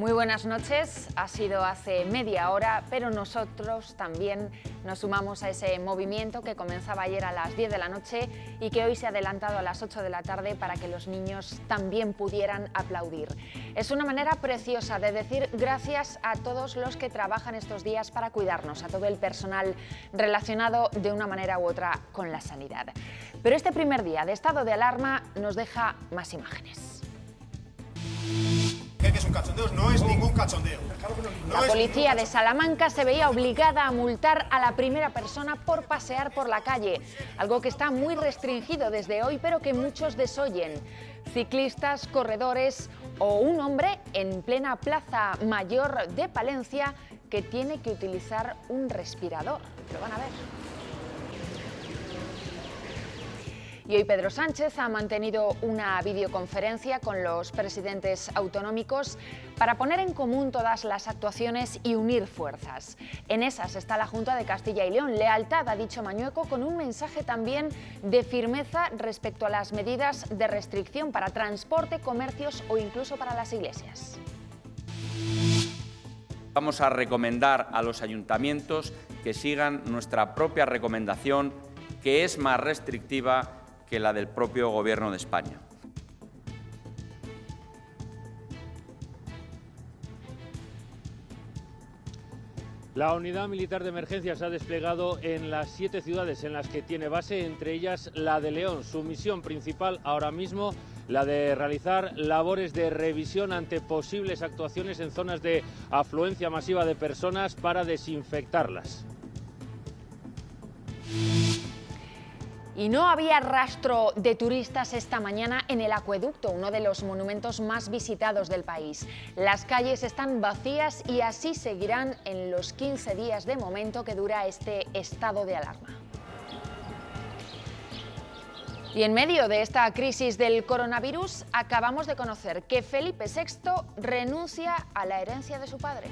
Muy buenas noches. Ha sido hace media hora, pero nosotros también nos sumamos a ese movimiento que comenzaba ayer a las 10 de la noche y que hoy se ha adelantado a las 8 de la tarde para que los niños también pudieran aplaudir. Es una manera preciosa de decir gracias a todos los que trabajan estos días para cuidarnos, a todo el personal relacionado de una manera u otra con la sanidad. Pero este primer día de estado de alarma nos deja más imágenes. Que es un cachondeo, no es ningún cachondeo. La policía de Salamanca se veía obligada a multar a la primera persona por pasear por la calle, algo que está muy restringido desde hoy, pero que muchos desoyen. Ciclistas, corredores o un hombre en plena Plaza Mayor de Palencia que tiene que utilizar un respirador. Lo van a ver. Y hoy Pedro Sánchez ha mantenido una videoconferencia con los presidentes autonómicos para poner en común todas las actuaciones y unir fuerzas. En esas está la Junta de Castilla y León. Lealtad, ha dicho Mañueco, con un mensaje también de firmeza respecto a las medidas de restricción para transporte, comercios o incluso para las iglesias. Vamos a recomendar a los ayuntamientos que sigan nuestra propia recomendación, que es más restrictiva que la del propio Gobierno de España. La unidad militar de emergencia se ha desplegado en las 7 ciudades en las que tiene base, entre ellas la de León. Su misión principal ahora mismo, la de realizar labores de revisión ante posibles actuaciones en zonas de afluencia masiva de personas para desinfectarlas. Y no había rastro de turistas esta mañana en el Acueducto, uno de los monumentos más visitados del país. Las calles están vacías y así seguirán en los 15 días de momento que dura este estado de alarma. Y en medio de esta crisis del coronavirus, acabamos de conocer que Felipe VI renuncia a la herencia de su padre.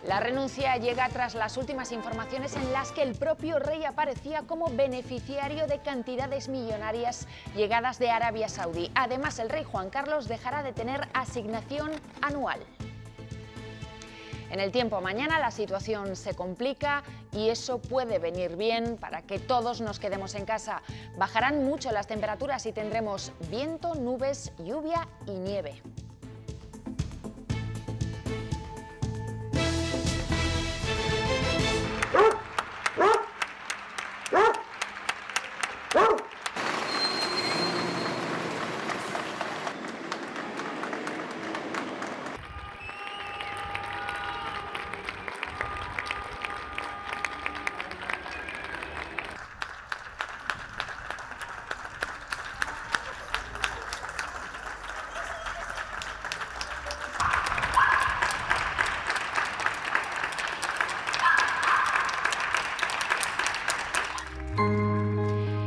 La renuncia llega tras las últimas informaciones en las que el propio rey aparecía como beneficiario de cantidades millonarias llegadas de Arabia Saudí. Además, el rey Juan Carlos dejará de tener asignación anual. En el tiempo mañana la situación se complica y eso puede venir bien para que todos nos quedemos en casa. Bajarán mucho las temperaturas y tendremos viento, nubes, lluvia y nieve.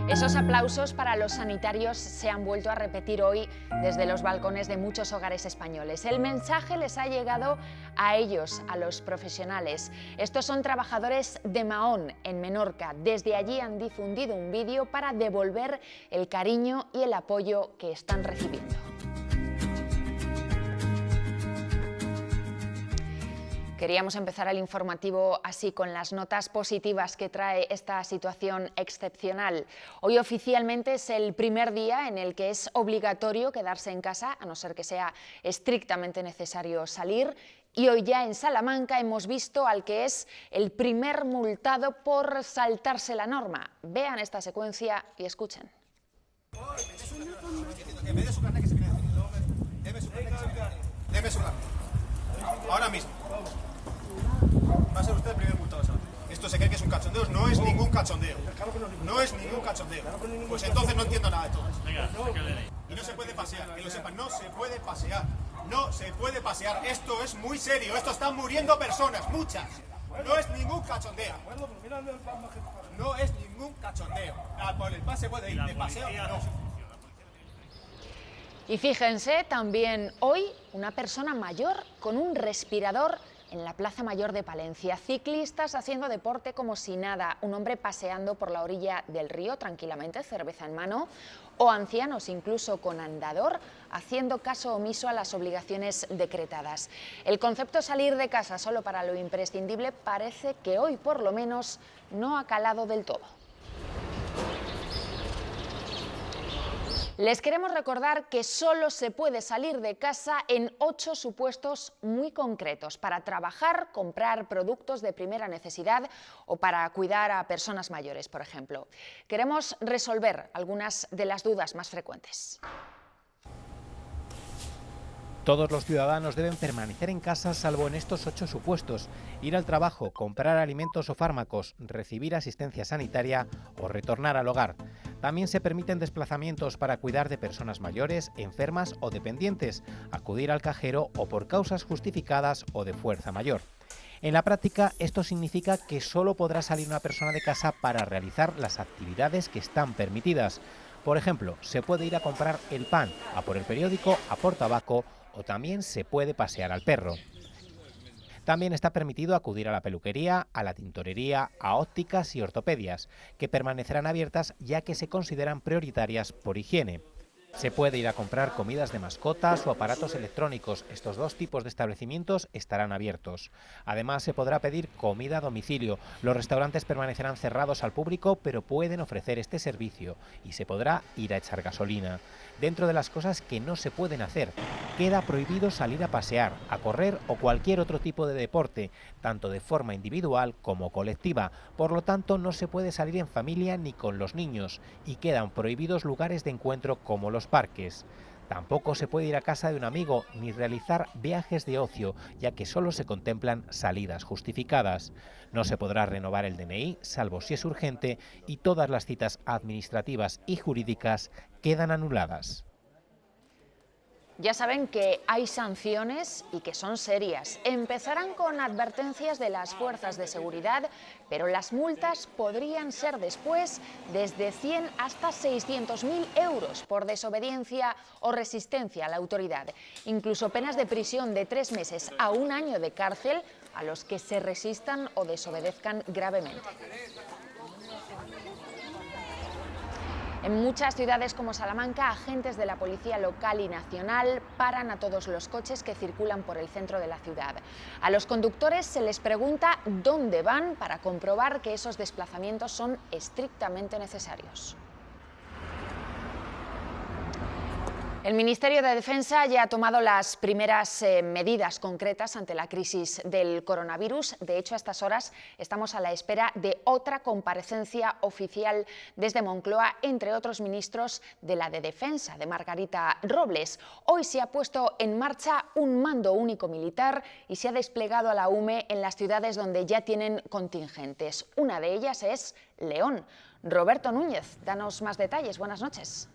Esos aplausos para los sanitarios se han vuelto a repetir hoy desde los balcones de muchos hogares españoles. El mensaje les ha llegado a ellos, a los profesionales. Estos son trabajadores de Mahón, en Menorca. Desde allí han difundido un vídeo para devolver el cariño y el apoyo que están recibiendo. Queríamos empezar el informativo así, con las notas positivas que trae esta situación excepcional. Hoy oficialmente es el primer día en el que es obligatorio quedarse en casa, a no ser que sea estrictamente necesario salir. Y hoy ya en Salamanca hemos visto al que es el primer multado por saltarse la norma. Vean esta secuencia y escuchen. Deme su carnet. Ahora mismo. Va a ser usted el primer multado. Esto se cree que es un cachondeo, no es ningún cachondeo. No es ningún cachondeo. Pues entonces no entiendo nada de todo. Y no se puede pasear, que lo sepan, no se puede pasear. No se puede pasear, esto es muy serio, esto están muriendo personas, muchas. No es ningún cachondeo. No es ningún cachondeo. Por el pase puede ir, de paseo no. Y fíjense, también hoy una persona mayor con un respirador en la Plaza Mayor de Palencia. Ciclistas haciendo deporte como si nada, un hombre paseando por la orilla del río tranquilamente, cerveza en mano, o ancianos incluso con andador haciendo caso omiso a las obligaciones decretadas. El concepto salir de casa solo para lo imprescindible parece que hoy por lo menos no ha calado del todo. Les queremos recordar que solo se puede salir de casa en 8 supuestos muy concretos: para trabajar, comprar productos de primera necesidad o para cuidar a personas mayores, por ejemplo. Queremos resolver algunas de las dudas más frecuentes. Todos los ciudadanos deben permanecer en casa salvo en estos 8 supuestos: ir al trabajo, comprar alimentos o fármacos, recibir asistencia sanitaria o retornar al hogar. También se permiten desplazamientos para cuidar de personas mayores, enfermas o dependientes, acudir al cajero o por causas justificadas o de fuerza mayor. En la práctica, esto significa que solo podrá salir una persona de casa para realizar las actividades que están permitidas. Por ejemplo, se puede ir a comprar el pan, a por el periódico, a por tabaco, o también se puede pasear al perro. También está permitido acudir a la peluquería, a la tintorería, a ópticas y ortopedias, que permanecerán abiertas ya que se consideran prioritarias por higiene. Se puede ir a comprar comidas de mascotas o aparatos electrónicos. Estos 2 tipos de establecimientos estarán abiertos. Además, se podrá pedir comida a domicilio. Los restaurantes permanecerán cerrados al público, pero pueden ofrecer este servicio y se podrá ir a echar gasolina. Dentro de las cosas que no se pueden hacer, queda prohibido salir a pasear, a correr o cualquier otro tipo de deporte, tanto de forma individual como colectiva. Por lo tanto, no se puede salir en familia ni con los niños y quedan prohibidos lugares de encuentro como los parques. Tampoco se puede ir a casa de un amigo ni realizar viajes de ocio, ya que solo se contemplan salidas justificadas. No se podrá renovar el DNI, salvo si es urgente, y todas las citas administrativas y jurídicas quedan anuladas. Ya saben que hay sanciones y que son serias. Empezarán con advertencias de las fuerzas de seguridad, pero las multas podrían ser después desde 100 hasta 600.000 euros por desobediencia o resistencia a la autoridad. Incluso penas de prisión de 3 meses a 1 año de cárcel a los que se resistan o desobedezcan gravemente. En muchas ciudades como Salamanca, agentes de la policía local y nacional paran a todos los coches que circulan por el centro de la ciudad. A los conductores se les pregunta dónde van para comprobar que esos desplazamientos son estrictamente necesarios. El Ministerio de Defensa ya ha tomado las primeras medidas concretas ante la crisis del coronavirus. De hecho, a estas horas estamos a la espera de otra comparecencia oficial desde Moncloa, entre otros ministros de la de Defensa, de Margarita Robles. Hoy se ha puesto en marcha un mando único militar y se ha desplegado a la UME en las ciudades donde ya tienen contingentes. Una de ellas es León. Roberto Núñez, danos más detalles. Buenas noches.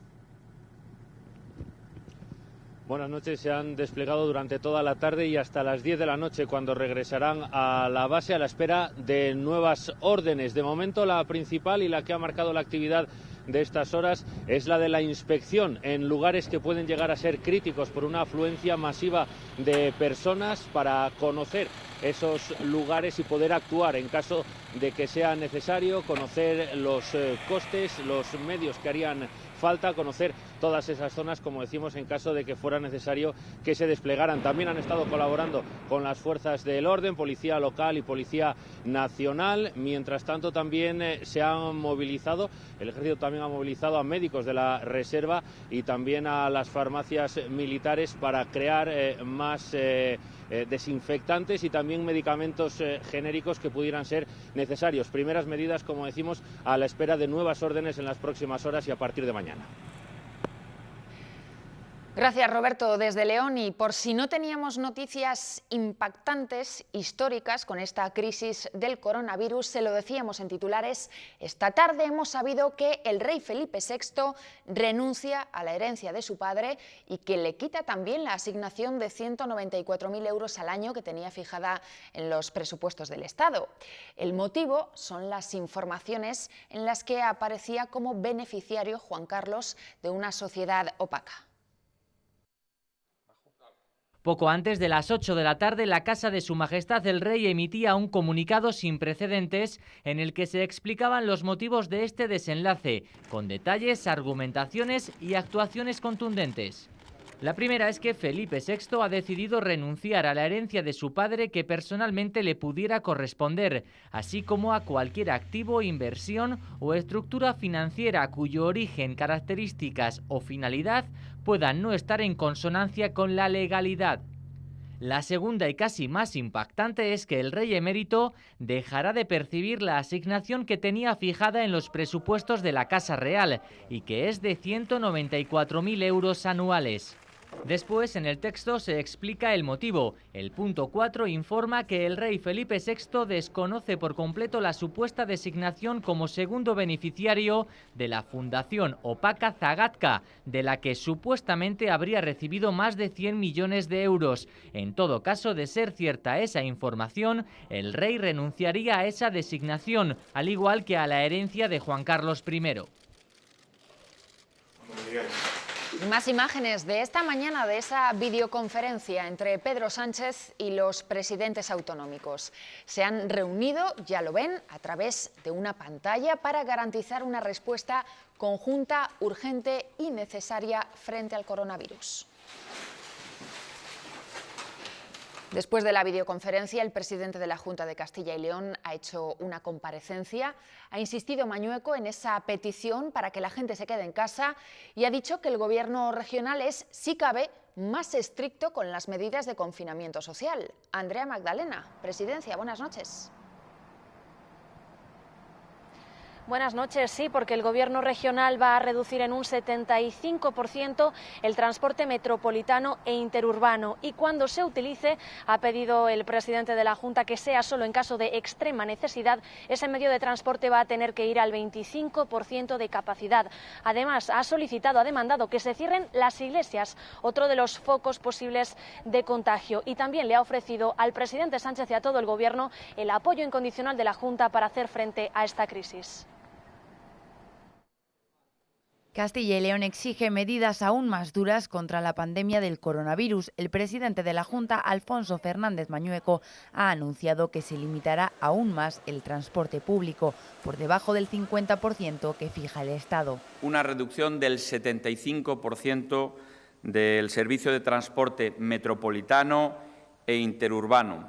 Buenas noches. Se han desplegado durante toda la tarde y hasta las 10 de la noche, cuando regresarán a la base a la espera de nuevas órdenes. De momento, la principal y la que ha marcado la actividad de estas horas es la de la inspección en lugares que pueden llegar a ser críticos por una afluencia masiva de personas, para conocer esos lugares y poder actuar en caso de que sea necesario, conocer los costes, los medios que harían falta, conocer todas esas zonas, como decimos, en caso de que fuera necesario que se desplegaran. También han estado colaborando con las fuerzas del orden, policía local y policía nacional. Mientras tanto, también se han movilizado, el ejército también ha movilizado a médicos de la reserva y también a las farmacias militares para crear más desinfectantes y también medicamentos genéricos que pudieran ser necesarios. Primeras medidas, como decimos, a la espera de nuevas órdenes en las próximas horas y a partir de mañana. Gracias, Roberto, desde León. Y por si no teníamos noticias impactantes, históricas, con esta crisis del coronavirus, se lo decíamos en titulares, esta tarde hemos sabido que el rey Felipe VI renuncia a la herencia de su padre y que le quita también la asignación de 194.000 euros al año que tenía fijada en los presupuestos del Estado. El motivo son las informaciones en las que aparecía como beneficiario Juan Carlos de una sociedad opaca. Poco antes de las 8 de la tarde, la Casa de Su Majestad el Rey emitía un comunicado sin precedentes en el que se explicaban los motivos de este desenlace, con detalles, argumentaciones y actuaciones contundentes. La primera es que Felipe VI ha decidido renunciar a la herencia de su padre que personalmente le pudiera corresponder, así como a cualquier activo, inversión o estructura financiera cuyo origen, características o finalidad puedan no estar en consonancia con la legalidad. La segunda y casi más impactante es que el rey emérito dejará de percibir la asignación que tenía fijada en los presupuestos de la Casa Real y que es de 194.000 euros anuales. Después, en el texto se explica el motivo. El punto 4 informa que el rey Felipe VI desconoce por completo la supuesta designación como segundo beneficiario de la Fundación Opaca Zagatka, de la que supuestamente habría recibido más de 100 millones de euros. En todo caso, de ser cierta esa información, el rey renunciaría a esa designación, al igual que a la herencia de Juan Carlos I. Más imágenes de esta mañana de esa videoconferencia entre Pedro Sánchez y los presidentes autonómicos. Se han reunido, ya lo ven, a través de una pantalla para garantizar una respuesta conjunta, urgente y necesaria frente al coronavirus. Después de la videoconferencia, el presidente de la Junta de Castilla y León ha hecho una comparecencia. Ha insistido Mañueco en esa petición para que la gente se quede en casa y ha dicho que el gobierno regional es, si cabe, más estricto con las medidas de confinamiento social. Andrea Magdalena, Presidencia, buenas noches. Buenas noches, sí, porque el Gobierno regional va a reducir en un 75% el transporte metropolitano e interurbano y cuando se utilice, ha pedido el presidente de la Junta que sea solo en caso de extrema necesidad, ese medio de transporte va a tener que ir al 25% de capacidad. Además, ha demandado que se cierren las iglesias, otro de los focos posibles de contagio, y también le ha ofrecido al presidente Sánchez y a todo el Gobierno el apoyo incondicional de la Junta para hacer frente a esta crisis. Castilla y León exige medidas aún más duras contra la pandemia del coronavirus. El presidente de la Junta, Alfonso Fernández Mañueco, ha anunciado que se limitará aún más el transporte público, por debajo del 50% que fija el Estado. Una reducción del 75% del servicio de transporte metropolitano e interurbano,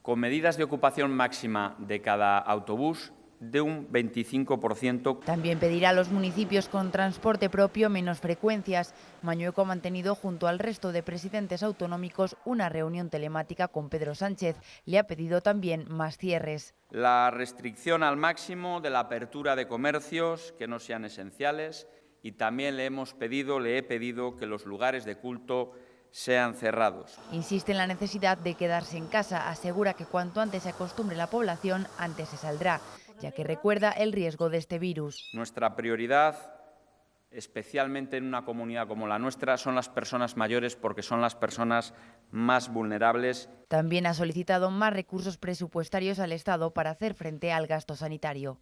con medidas de ocupación máxima de cada autobús de un 25%. También pedirá a los municipios con transporte propio menos frecuencias. Mañueco ha mantenido junto al resto de presidentes autonómicos una reunión telemática con Pedro Sánchez. Le ha pedido también más cierres. La restricción al máximo de la apertura de comercios que no sean esenciales y también le he pedido que los lugares de culto sean cerrados. Insiste en la necesidad de quedarse en casa. Asegura que cuanto antes se acostumbre la población, antes se saldrá, ya que recuerda el riesgo de este virus. Nuestra prioridad, especialmente en una comunidad como la nuestra, son las personas mayores porque son las personas más vulnerables. También ha solicitado más recursos presupuestarios al Estado para hacer frente al gasto sanitario.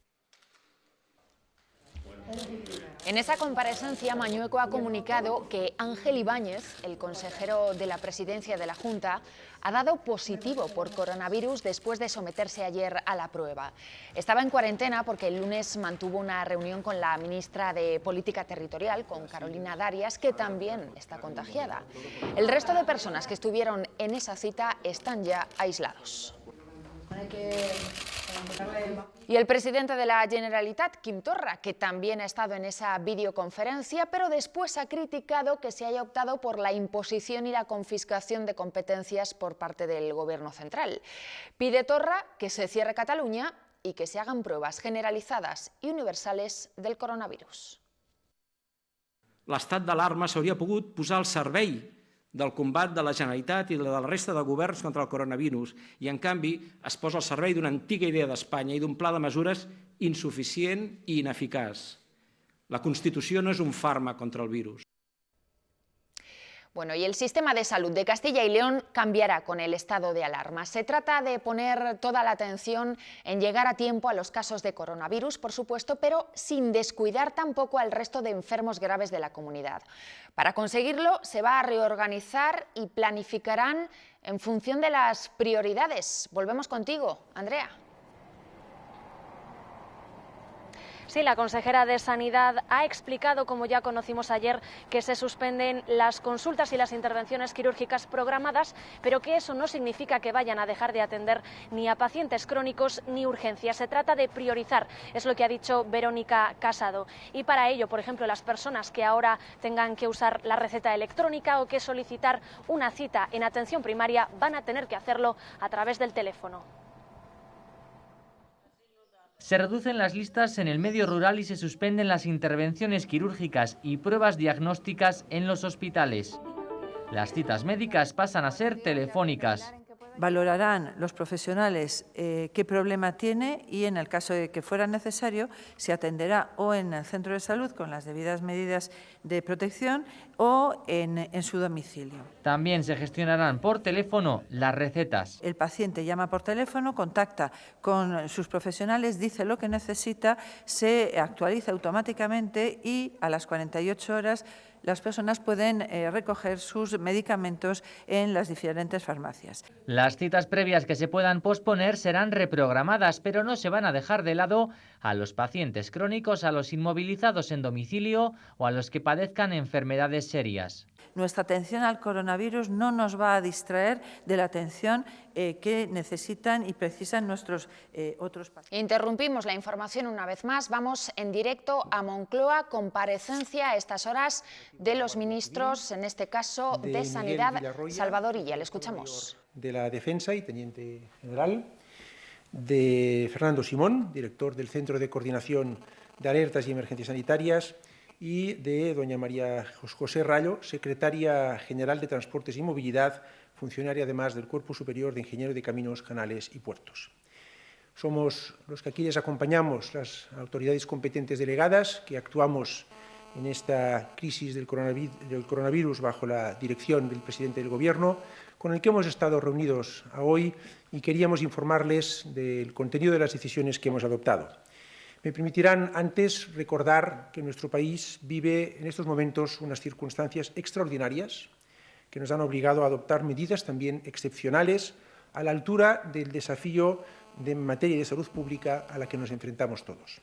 En esa comparecencia, Mañueco ha comunicado que Ángel Ibáñez, el consejero de la presidencia de la Junta, ha dado positivo por coronavirus después de someterse ayer a la prueba. Estaba en cuarentena porque el lunes mantuvo una reunión con la ministra de Política Territorial, con Carolina Darias, que también está contagiada. El resto de personas que estuvieron en esa cita están ya aislados. Y el presidente de la Generalitat, Quim Torra, que también ha estado en esa videoconferencia, pero después ha criticado que se haya optado por la imposición y la confiscación de competencias por parte del Gobierno central. Pide Torra que se cierre Cataluña y que se hagan pruebas generalizadas y universales del coronavirus. L'estat d'alarma s'hauria pogut posar al servei del combat de la Generalitat i de la resta de governs contra el coronavirus i, en canvi, es posa al servei d'una antiga idea d'Espanya i d'un pla de mesures insuficient i ineficaç. La Constitució no és un fàrmac contra el virus. Bueno, y el sistema de salud de Castilla y León cambiará con el estado de alarma. Se trata de poner toda la atención en llegar a tiempo a los casos de coronavirus, por supuesto, pero sin descuidar tampoco al resto de enfermos graves de la comunidad. Para conseguirlo, se va a reorganizar y planificarán en función de las prioridades. Volvemos contigo, Andrea. Sí, la consejera de Sanidad ha explicado, como ya conocimos ayer, que se suspenden las consultas y las intervenciones quirúrgicas programadas, pero que eso no significa que vayan a dejar de atender ni a pacientes crónicos ni urgencias. Se trata de priorizar, es lo que ha dicho Verónica Casado. Y para ello, por ejemplo, las personas que ahora tengan que usar la receta electrónica o que solicitar una cita en atención primaria van a tener que hacerlo a través del teléfono. Se reducen las listas en el medio rural y se suspenden las intervenciones quirúrgicas y pruebas diagnósticas en los hospitales. Las citas médicas pasan a ser telefónicas. Valorarán los profesionales qué problema tiene y en el caso de que fuera necesario se atenderá o en el centro de salud con las debidas medidas de protección o en su domicilio. También se gestionarán por teléfono las recetas. El paciente llama por teléfono, contacta con sus profesionales, dice lo que necesita, se actualiza automáticamente y a las 48 horas las personas pueden recoger sus medicamentos en las diferentes farmacias. Las citas previas que se puedan posponer serán reprogramadas, pero no se van a dejar de lado a los pacientes crónicos, a los inmovilizados en domicilio o a los que padezcan enfermedades serias. Nuestra atención al coronavirus no nos va a distraer de la atención que necesitan y precisan nuestros otros pacientes. Interrumpimos la información una vez más. Vamos en directo a Moncloa, comparecencia a estas horas de los ministros, en este caso de Sanidad, Salvador Illa. Le escuchamos. De la Defensa y Teniente General, de Fernando Simón, director del Centro de Coordinación de Alertas y Emergencias Sanitarias, y de doña María José Rallo, secretaria general de Transportes y Movilidad, funcionaria además del Cuerpo Superior de Ingenieros de Caminos, Canales y Puertos. Somos los que aquí les acompañamos, las autoridades competentes delegadas, que actuamos en esta crisis del coronavirus bajo la dirección del presidente del Gobierno, con el que hemos estado reunidos hoy y queríamos informarles del contenido de las decisiones que hemos adoptado. Me permitirán antes recordar que nuestro país vive en estos momentos unas circunstancias extraordinarias que nos han obligado a adoptar medidas también excepcionales a la altura del desafío de materia de salud pública a la que nos enfrentamos todos.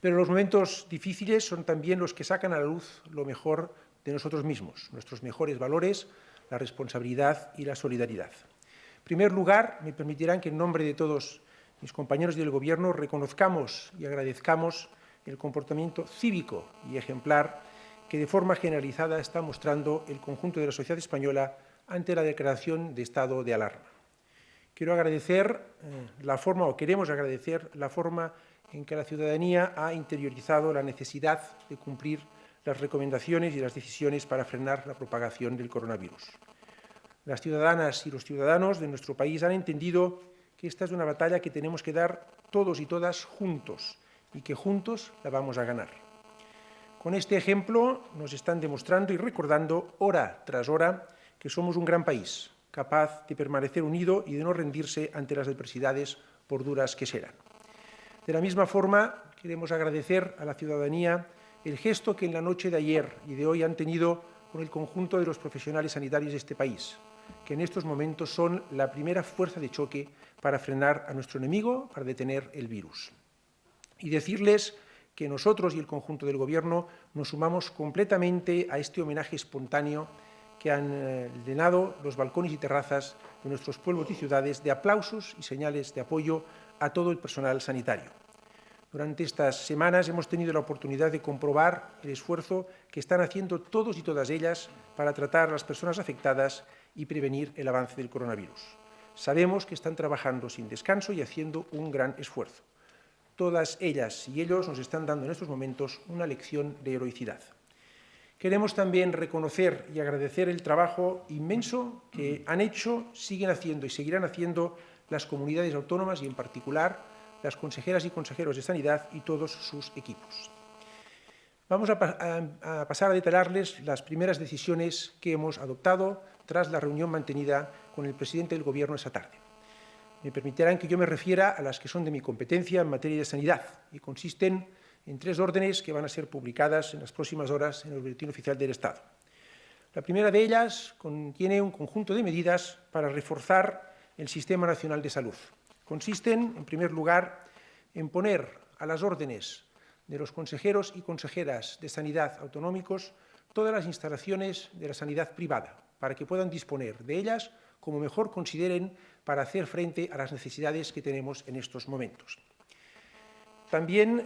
Pero los momentos difíciles son también los que sacan a la luz lo mejor de nosotros mismos, nuestros mejores valores, la responsabilidad y la solidaridad. En primer lugar, me permitirán que en nombre de todos mis compañeros del Gobierno reconozcamos y agradezcamos el comportamiento cívico y ejemplar que de forma generalizada está mostrando el conjunto de la sociedad española ante la declaración de estado de alarma. Queremos agradecer la forma en que la ciudadanía ha interiorizado la necesidad de cumplir las recomendaciones y las decisiones para frenar la propagación del coronavirus. Las ciudadanas y los ciudadanos de nuestro país han entendido que esta es una batalla que tenemos que dar todos y todas juntos y que juntos la vamos a ganar. Con este ejemplo nos están demostrando y recordando hora tras hora que somos un gran país, capaz de permanecer unido y de no rendirse ante las adversidades por duras que sean. De la misma forma, queremos agradecer a la ciudadanía el gesto que en la noche de ayer y de hoy han tenido con el conjunto de los profesionales sanitarios de este país, que en estos momentos son la primera fuerza de choque para frenar a nuestro enemigo, para detener el virus. Y decirles que nosotros y el conjunto del Gobierno nos sumamos completamente a este homenaje espontáneo que han llenado los balcones y terrazas de nuestros pueblos y ciudades de aplausos y señales de apoyo a todo el personal sanitario. Durante estas semanas hemos tenido la oportunidad de comprobar el esfuerzo que están haciendo todos y todas ellas para tratar a las personas afectadas y prevenir el avance del coronavirus. Sabemos que están trabajando sin descanso y haciendo un gran esfuerzo. Todas ellas y ellos nos están dando en estos momentos una lección de heroicidad. Queremos también reconocer y agradecer el trabajo inmenso que han hecho, siguen haciendo y seguirán haciendo las comunidades autónomas y, en particular, las consejeras y consejeros de Sanidad y todos sus equipos. Vamos a pasar a detallarles las primeras decisiones que hemos adoptado tras la reunión mantenida con el presidente del Gobierno esa tarde. Me permitirán que yo me refiera a las que son de mi competencia en materia de sanidad y consisten en 3 órdenes que van a ser publicadas en las próximas horas en el Boletín Oficial del Estado. La primera de ellas contiene un conjunto de medidas para reforzar el Sistema Nacional de Salud. Consisten, en primer lugar, en poner a las órdenes de los consejeros y consejeras de sanidad autonómicos todas las instalaciones de la sanidad privada, para que puedan disponer de ellas como mejor consideren para hacer frente a las necesidades que tenemos en estos momentos. También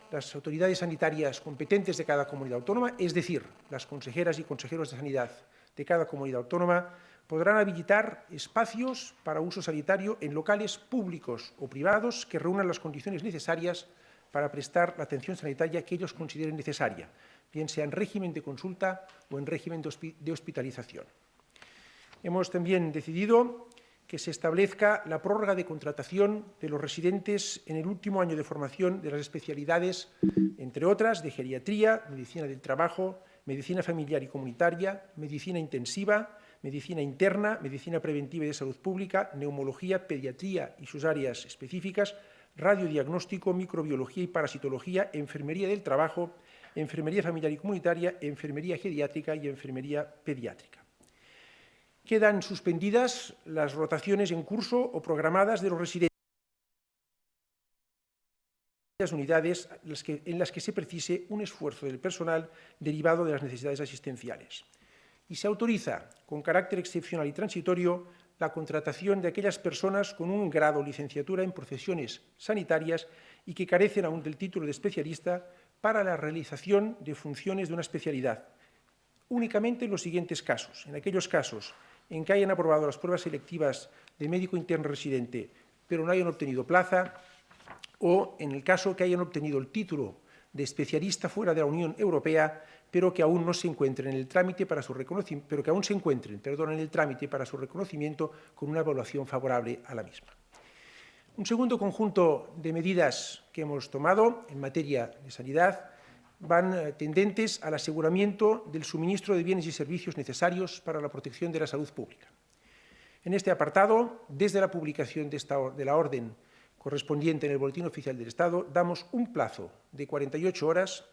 las autoridades sanitarias competentes de cada comunidad autónoma, es decir, las consejeras y consejeros de sanidad de cada comunidad autónoma, podrán habilitar espacios para uso sanitario en locales públicos o privados que reúnan las condiciones necesarias para prestar la atención sanitaria que ellos consideren necesaria, bien sea en régimen de consulta o en régimen de hospitalización. Hemos también decidido que se establezca la prórroga de contratación de los residentes en el último año de formación de las especialidades, entre otras, de geriatría, medicina del trabajo, medicina familiar y comunitaria, medicina intensiva, medicina interna, medicina preventiva y de salud pública, neumología, pediatría y sus áreas específicas, radiodiagnóstico, microbiología y parasitología, enfermería del trabajo, enfermería familiar y comunitaria, enfermería geriátrica y enfermería pediátrica. Quedan suspendidas las rotaciones en curso o programadas de los residentes en las unidades en las que se precise un esfuerzo del personal derivado de las necesidades asistenciales. Y se autoriza, con carácter excepcional y transitorio, la contratación de aquellas personas con un grado o licenciatura en profesiones sanitarias y que carecen aún del título de especialista para la realización de funciones de una especialidad. Únicamente en los siguientes casos. En aquellos casos en que hayan aprobado las pruebas selectivas de médico interno residente, pero no hayan obtenido plaza, o en el caso que hayan obtenido el título de especialista fuera de la Unión Europea, pero que aún no se encuentren en el trámite para su reconocimiento, en el trámite para su reconocimiento con una evaluación favorable a la misma. Un segundo conjunto de medidas que hemos tomado en materia de sanidad van tendentes al aseguramiento del suministro de bienes y servicios necesarios para la protección de la salud pública. En este apartado, desde la publicación de la orden correspondiente en el Boletín Oficial del Estado, damos un plazo de 48 horas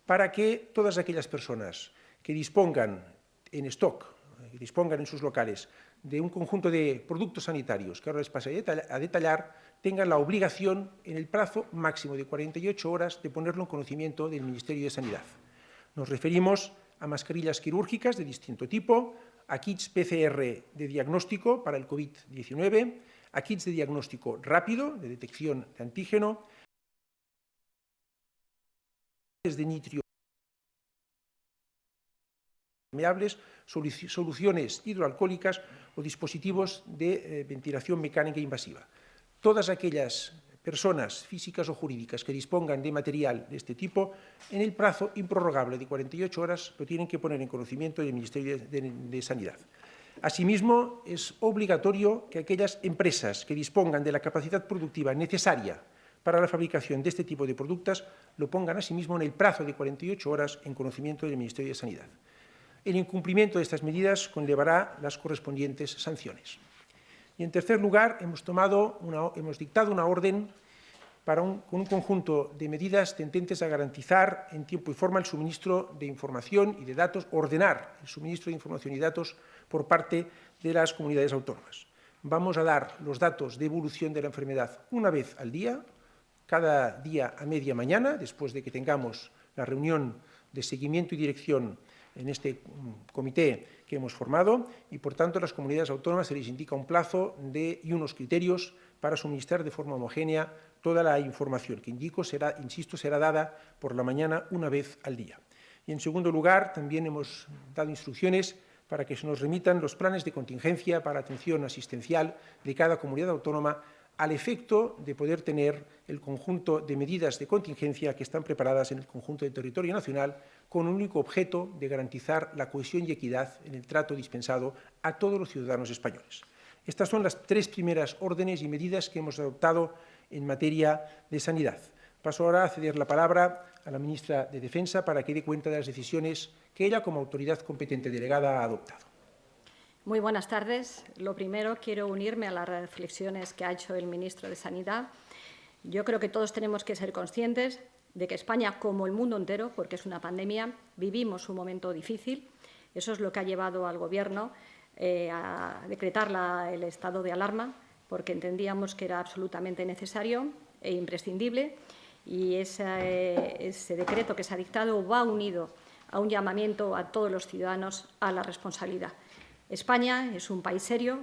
para que todas aquellas personas que dispongan en stock, que dispongan en sus locales de un conjunto de productos sanitarios que ahora les pasaré a detallar, tengan la obligación en el plazo máximo de 48 horas de ponerlo en conocimiento del Ministerio de Sanidad. Nos referimos a mascarillas quirúrgicas de distinto tipo, a kits PCR de diagnóstico para el COVID-19, a kits de diagnóstico rápido, de detección de antígeno, de nitrio permeables, soluciones hidroalcohólicas o dispositivos de ventilación mecánica invasiva. Todas aquellas personas físicas o jurídicas que dispongan de material de este tipo, en el plazo improrrogable de 48 horas lo tienen que poner en conocimiento del Ministerio de Sanidad. Asimismo, es obligatorio que aquellas empresas que dispongan de la capacidad productiva necesaria para la fabricación de este tipo de productos lo pongan asimismo en el plazo de 48 horas en conocimiento del Ministerio de Sanidad. El incumplimiento de estas medidas conllevará las correspondientes sanciones. Y, en tercer lugar, hemos dictado una orden con un conjunto de medidas tendentes a garantizar en tiempo y forma el suministro de información y de datos, ordenar el suministro de información y datos por parte de las comunidades autónomas. Vamos a dar los datos de evolución de la enfermedad una vez al día, cada día a media mañana, después de que tengamos la reunión de seguimiento y dirección en este comité que hemos formado, y por tanto a las comunidades autónomas se les indica un plazo y unos criterios para suministrar de forma homogénea toda la información que será dada por la mañana una vez al día. Y en segundo lugar, también hemos dado instrucciones para que se nos remitan los planes de contingencia para atención asistencial de cada comunidad autónoma al efecto de poder tener el conjunto de medidas de contingencia que están preparadas en el conjunto del territorio nacional con un único objeto de garantizar la cohesión y equidad en el trato dispensado a todos los ciudadanos españoles. Estas son las 3 primeras órdenes y medidas que hemos adoptado en materia de sanidad. Paso ahora a ceder la palabra a la ministra de Defensa para que dé cuenta de las decisiones que ella, como autoridad competente delegada, ha adoptado. Muy buenas tardes. Lo primero, quiero unirme a las reflexiones que ha hecho el ministro de Sanidad. Yo creo que todos tenemos que ser conscientes de que España, como el mundo entero, porque es una pandemia, vivimos un momento difícil. Eso es lo que ha llevado al Gobierno a decretar el estado de alarma, porque entendíamos que era absolutamente necesario e imprescindible. Y ese decreto que se ha dictado va unido a un llamamiento a todos los ciudadanos a la responsabilidad. España es un país serio,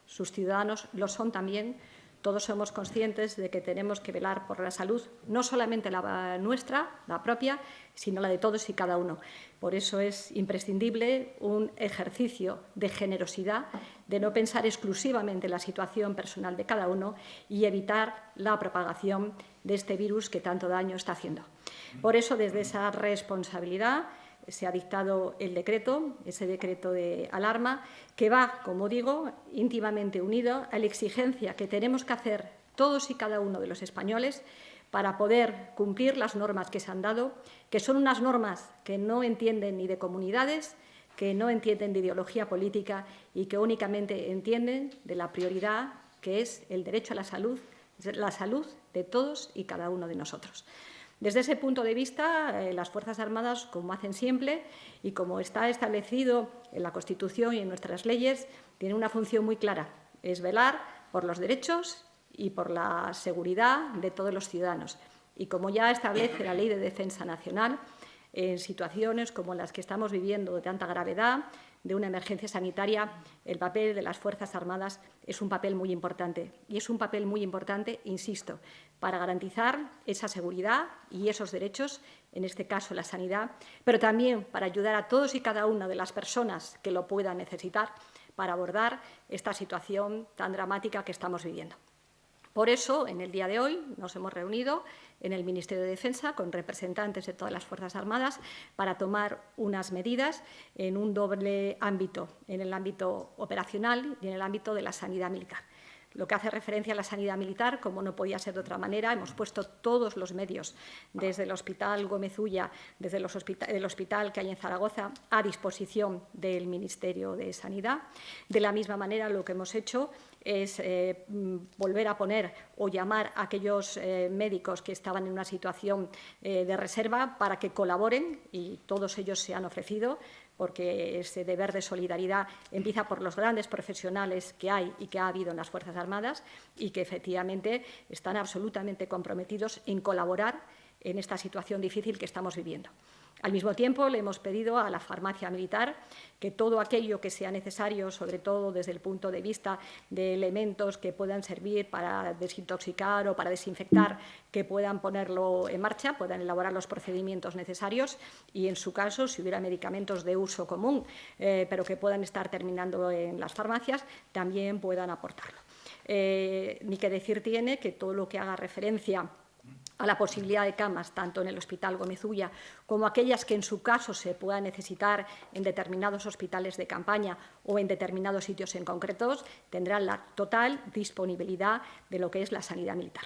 sus ciudadanos lo son también. Todos somos conscientes de que tenemos que velar por la salud, no solamente la nuestra, la propia, sino la de todos y cada uno. Por eso es imprescindible un ejercicio de generosidad, de no pensar exclusivamente en la situación personal de cada uno y evitar la propagación de este virus que tanto daño está haciendo. Por eso, desde esa responsabilidad, se ha dictado el decreto, ese decreto de alarma, que va, como digo, íntimamente unido a la exigencia que tenemos que hacer todos y cada uno de los españoles para poder cumplir las normas que se han dado, que son unas normas que no entienden ni de comunidades, que no entienden de ideología política y que únicamente entienden de la prioridad que es el derecho a la salud de todos y cada uno de nosotros. Desde ese punto de vista, las Fuerzas Armadas, como hacen siempre y como está establecido en la Constitución y en nuestras leyes, tienen una función muy clara, es velar por los derechos y por la seguridad de todos los ciudadanos. Y como ya establece la Ley de Defensa Nacional, en situaciones como las que estamos viviendo de tanta gravedad, de una emergencia sanitaria, el papel de las Fuerzas Armadas es un papel muy importante. Y es un papel muy importante, insisto, para garantizar esa seguridad y esos derechos, en este caso la sanidad, pero también para ayudar a todos y cada una de las personas que lo puedan necesitar para abordar esta situación tan dramática que estamos viviendo. Por eso, en el día de hoy, nos hemos reunido en el Ministerio de Defensa con representantes de todas las Fuerzas Armadas para tomar unas medidas en un doble ámbito, en el ámbito operacional y en el ámbito de la sanidad militar. Lo que hace referencia a la sanidad militar, como no podía ser de otra manera, hemos puesto todos los medios, desde el Hospital Gómez Ulla, desde el hospital que hay en Zaragoza, a disposición del Ministerio de Sanidad. De la misma manera, lo que hemos hecho es volver a poner o llamar a aquellos médicos que estaban en una situación de reserva para que colaboren, y todos ellos se han ofrecido, porque ese deber de solidaridad empieza por los grandes profesionales que hay y que ha habido en las Fuerzas Armadas y que efectivamente están absolutamente comprometidos en colaborar en esta situación difícil que estamos viviendo. Al mismo tiempo, le hemos pedido a la farmacia militar que todo aquello que sea necesario, sobre todo desde el punto de vista de elementos que puedan servir para desintoxicar o para desinfectar, que puedan ponerlo en marcha, puedan elaborar los procedimientos necesarios y, en su caso, si hubiera medicamentos de uso común, pero que puedan estar terminando en las farmacias, también puedan aportarlo. Ni que decir tiene que todo lo que haga referencia a la posibilidad de camas, tanto en el Hospital Gómez Ulla como aquellas que en su caso se puedan necesitar en determinados hospitales de campaña o en determinados sitios en concretos, tendrán la total disponibilidad de lo que es la sanidad militar.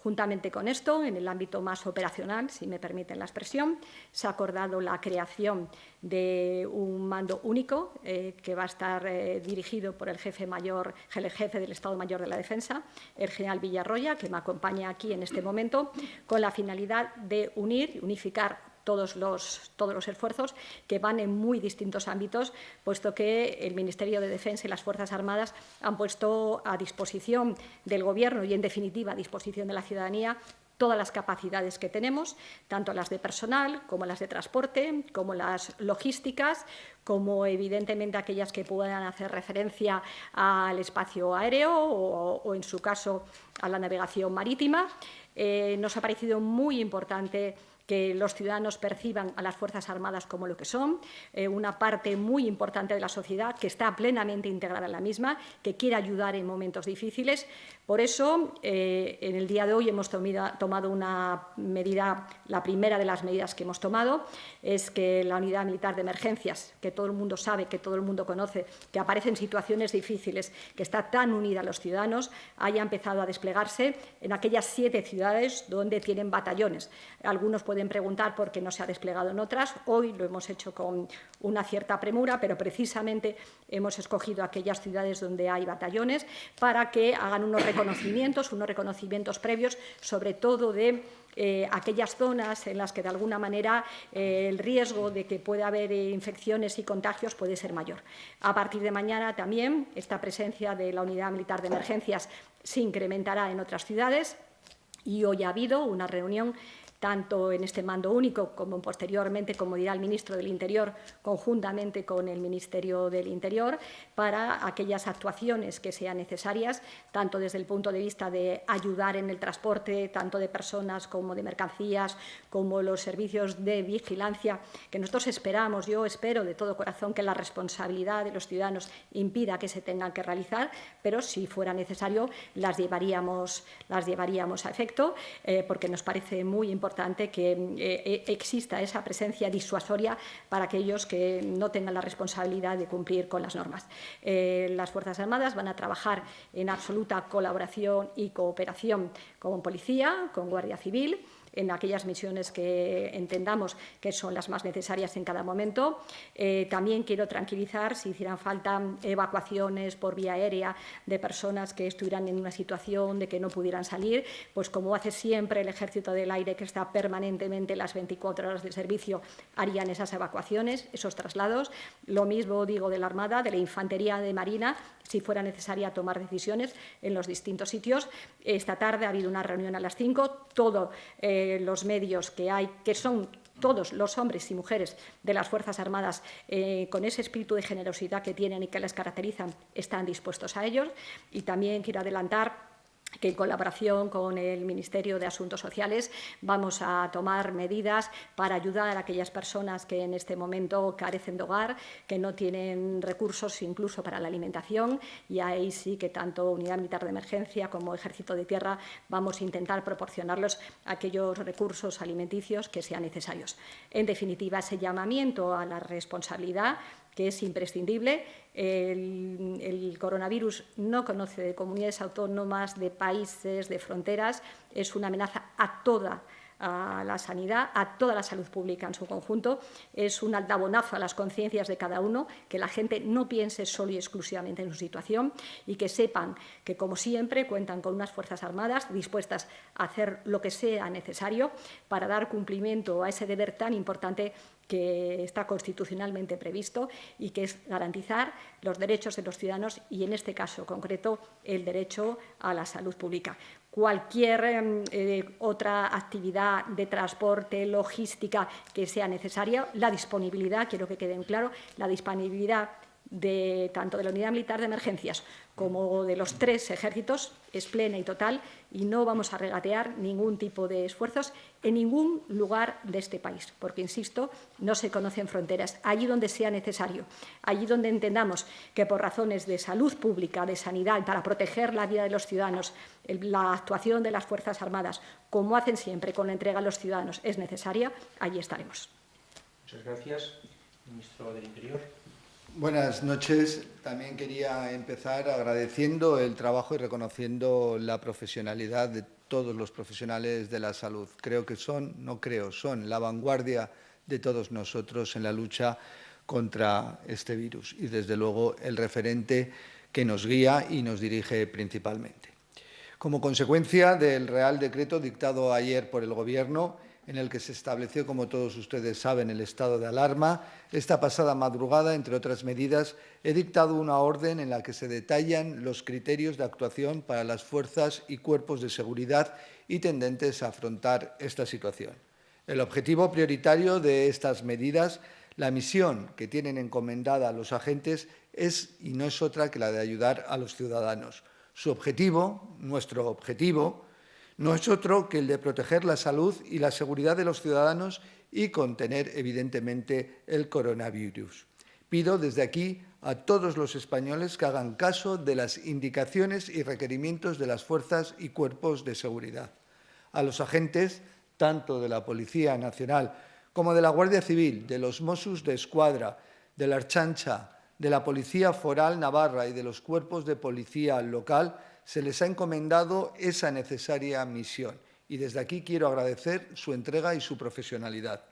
Juntamente con esto, en el ámbito más operacional, si me permiten la expresión, se ha acordado la creación de un mando único que va a estar dirigido por el jefe del Estado Mayor de la Defensa, el general Villarroya, que me acompaña aquí en este momento, con la finalidad de unificar todos los esfuerzos que van en muy distintos ámbitos, puesto que el Ministerio de Defensa y las Fuerzas Armadas han puesto a disposición del Gobierno y, en definitiva, a disposición de la ciudadanía todas las capacidades que tenemos, tanto las de personal como las de transporte, como las logísticas, como evidentemente aquellas que puedan hacer referencia al espacio aéreo o en su caso, a la navegación marítima. Nos ha parecido muy importante que los ciudadanos perciban a las Fuerzas Armadas como lo que son, una parte muy importante de la sociedad que está plenamente integrada en la misma, que quiere ayudar en momentos difíciles. Por eso, en el día de hoy hemos tomado una medida, la primera de las medidas que hemos tomado, es que la Unidad Militar de Emergencias, que todo el mundo sabe, que todo el mundo conoce, que aparece en situaciones difíciles, que está tan unida a los ciudadanos, haya empezado a desplegar desplegarse en aquellas 7 ciudades donde tienen batallones. Algunos pueden preguntar por qué no se ha desplegado en otras. Hoy lo hemos hecho con una cierta premura, pero precisamente hemos escogido aquellas ciudades donde hay batallones para que hagan unos reconocimientos previos, sobre todo de aquellas zonas en las que de alguna manera el riesgo de que pueda haber infecciones y contagios puede ser mayor. A partir de mañana también esta presencia de la Unidad Militar de Emergencias se incrementará en otras ciudades y hoy ha habido una reunión tanto en este mando único como posteriormente, como dirá el ministro del Interior, conjuntamente con el Ministerio del Interior, para aquellas actuaciones que sean necesarias, tanto desde el punto de vista de ayudar en el transporte, tanto de personas como de mercancías, como los servicios de vigilancia, que nosotros esperamos, yo espero de todo corazón que la responsabilidad de los ciudadanos impida que se tengan que realizar, pero si fuera necesario las llevaríamos a efecto, porque nos parece muy importante que exista esa presencia disuasoria para aquellos que no tengan la responsabilidad de cumplir con las normas. Las Fuerzas Armadas van a trabajar en absoluta colaboración y cooperación con Policía, con Guardia Civil, en aquellas misiones que entendamos que son las más necesarias en cada momento. También quiero tranquilizar si hicieran falta evacuaciones por vía aérea de personas que estuvieran en una situación de que no pudieran salir, pues como hace siempre el Ejército del Aire, que está permanentemente las 24 horas de servicio, harían esas evacuaciones, esos traslados. Lo mismo digo de la Armada, de la Infantería de Marina, si fuera necesaria tomar decisiones en los distintos sitios. Esta tarde ha habido una reunión a las 5, todos los medios que hay, que son todos los hombres y mujeres de las Fuerzas Armadas, con ese espíritu de generosidad que tienen y que les caracterizan, están dispuestos a ellos. Y también quiero adelantar que en colaboración con el Ministerio de Asuntos Sociales vamos a tomar medidas para ayudar a aquellas personas que en este momento carecen de hogar, que no tienen recursos incluso para la alimentación, y ahí sí que tanto Unidad Militar de Emergencia como Ejército de Tierra vamos a intentar proporcionarlos aquellos recursos alimenticios que sean necesarios. En definitiva, ese llamamiento a la responsabilidad, que es imprescindible. El coronavirus no conoce de comunidades autónomas, de países, de fronteras. Es una amenaza a toda la sanidad, a toda la salud pública en su conjunto. Es un aldabonazo a las conciencias de cada uno, que la gente no piense solo y exclusivamente en su situación y que sepan que, como siempre, cuentan con unas Fuerzas Armadas dispuestas a hacer lo que sea necesario para dar cumplimiento a ese deber tan importante que está constitucionalmente previsto y que es garantizar los derechos de los ciudadanos y, en este caso concreto, el derecho a la salud pública. Cualquier otra actividad de transporte, logística que sea necesaria, la disponibilidad, quiero que quede en claro, la disponibilidad tanto de la Unidad Militar de Emergencias como de los 3 ejércitos es plena y total, y no vamos a regatear ningún tipo de esfuerzos en ningún lugar de este país, porque, insisto, no se conocen fronteras. Allí donde sea necesario, allí donde entendamos que por razones de salud pública, de sanidad, para proteger la vida de los ciudadanos, la actuación de las Fuerzas Armadas, como hacen siempre con la entrega a los ciudadanos, es necesaria, allí estaremos. Muchas gracias. Ministro del Interior. Buenas noches. También quería empezar agradeciendo el trabajo y reconociendo la profesionalidad de todos los profesionales de la salud. Son la vanguardia de todos nosotros en la lucha contra este virus y, desde luego, el referente que nos guía y nos dirige principalmente. Como consecuencia del Real Decreto dictado ayer por el Gobierno, en el que se estableció, como todos ustedes saben, el estado de alarma, esta pasada madrugada, entre otras medidas, he dictado una orden en la que se detallan los criterios de actuación para las fuerzas y cuerpos de seguridad y tendentes a afrontar esta situación. El objetivo prioritario de estas medidas, la misión que tienen encomendada a los agentes, es y no es otra que la de ayudar a los ciudadanos. Su objetivo, nuestro objetivo, no es otro que el de proteger la salud y la seguridad de los ciudadanos y contener, evidentemente, el coronavirus. Pido desde aquí a todos los españoles que hagan caso de las indicaciones y requerimientos de las fuerzas y cuerpos de seguridad. A los agentes, tanto de la Policía Nacional como de la Guardia Civil, de los Mossos d'Esquadra, de la Ertzaintza, de la Policía Foral Navarra y de los cuerpos de policía local, se les ha encomendado esa necesaria misión y desde aquí quiero agradecer su entrega y su profesionalidad.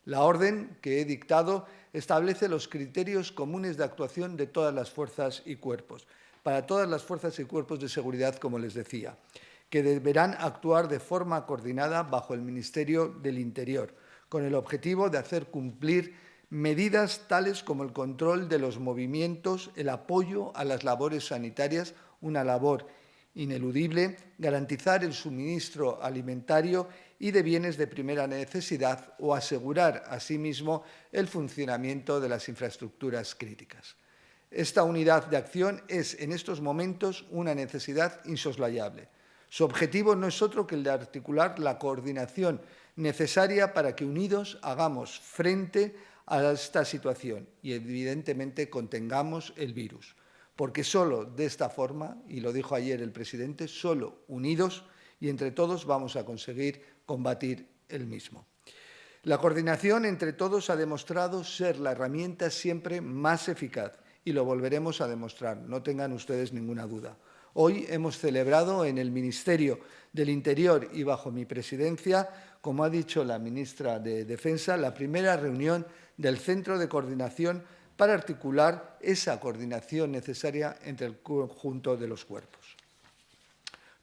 La orden que he dictado establece los criterios comunes de actuación de todas las fuerzas y cuerpos, para todas las fuerzas y cuerpos de seguridad, como les decía, que deberán actuar de forma coordinada bajo el Ministerio del Interior, con el objetivo de hacer cumplir medidas tales como el control de los movimientos, el apoyo a las labores sanitarias, una labor ineludible, garantizar el suministro alimentario y de bienes de primera necesidad o asegurar, asimismo, el funcionamiento de las infraestructuras críticas. Esta unidad de acción es, en estos momentos, una necesidad insoslayable. Su objetivo no es otro que el de articular la coordinación necesaria para que unidos hagamos frente a esta situación y, evidentemente, contengamos el virus. Porque solo de esta forma, y lo dijo ayer el presidente, solo unidos y entre todos vamos a conseguir combatir el mismo. La coordinación entre todos ha demostrado ser la herramienta siempre más eficaz y lo volveremos a demostrar, no tengan ustedes ninguna duda. Hoy hemos celebrado en el Ministerio del Interior y bajo mi presidencia, como ha dicho la ministra de Defensa, la primera reunión del Centro de Coordinación para articular esa coordinación necesaria entre el conjunto de los cuerpos.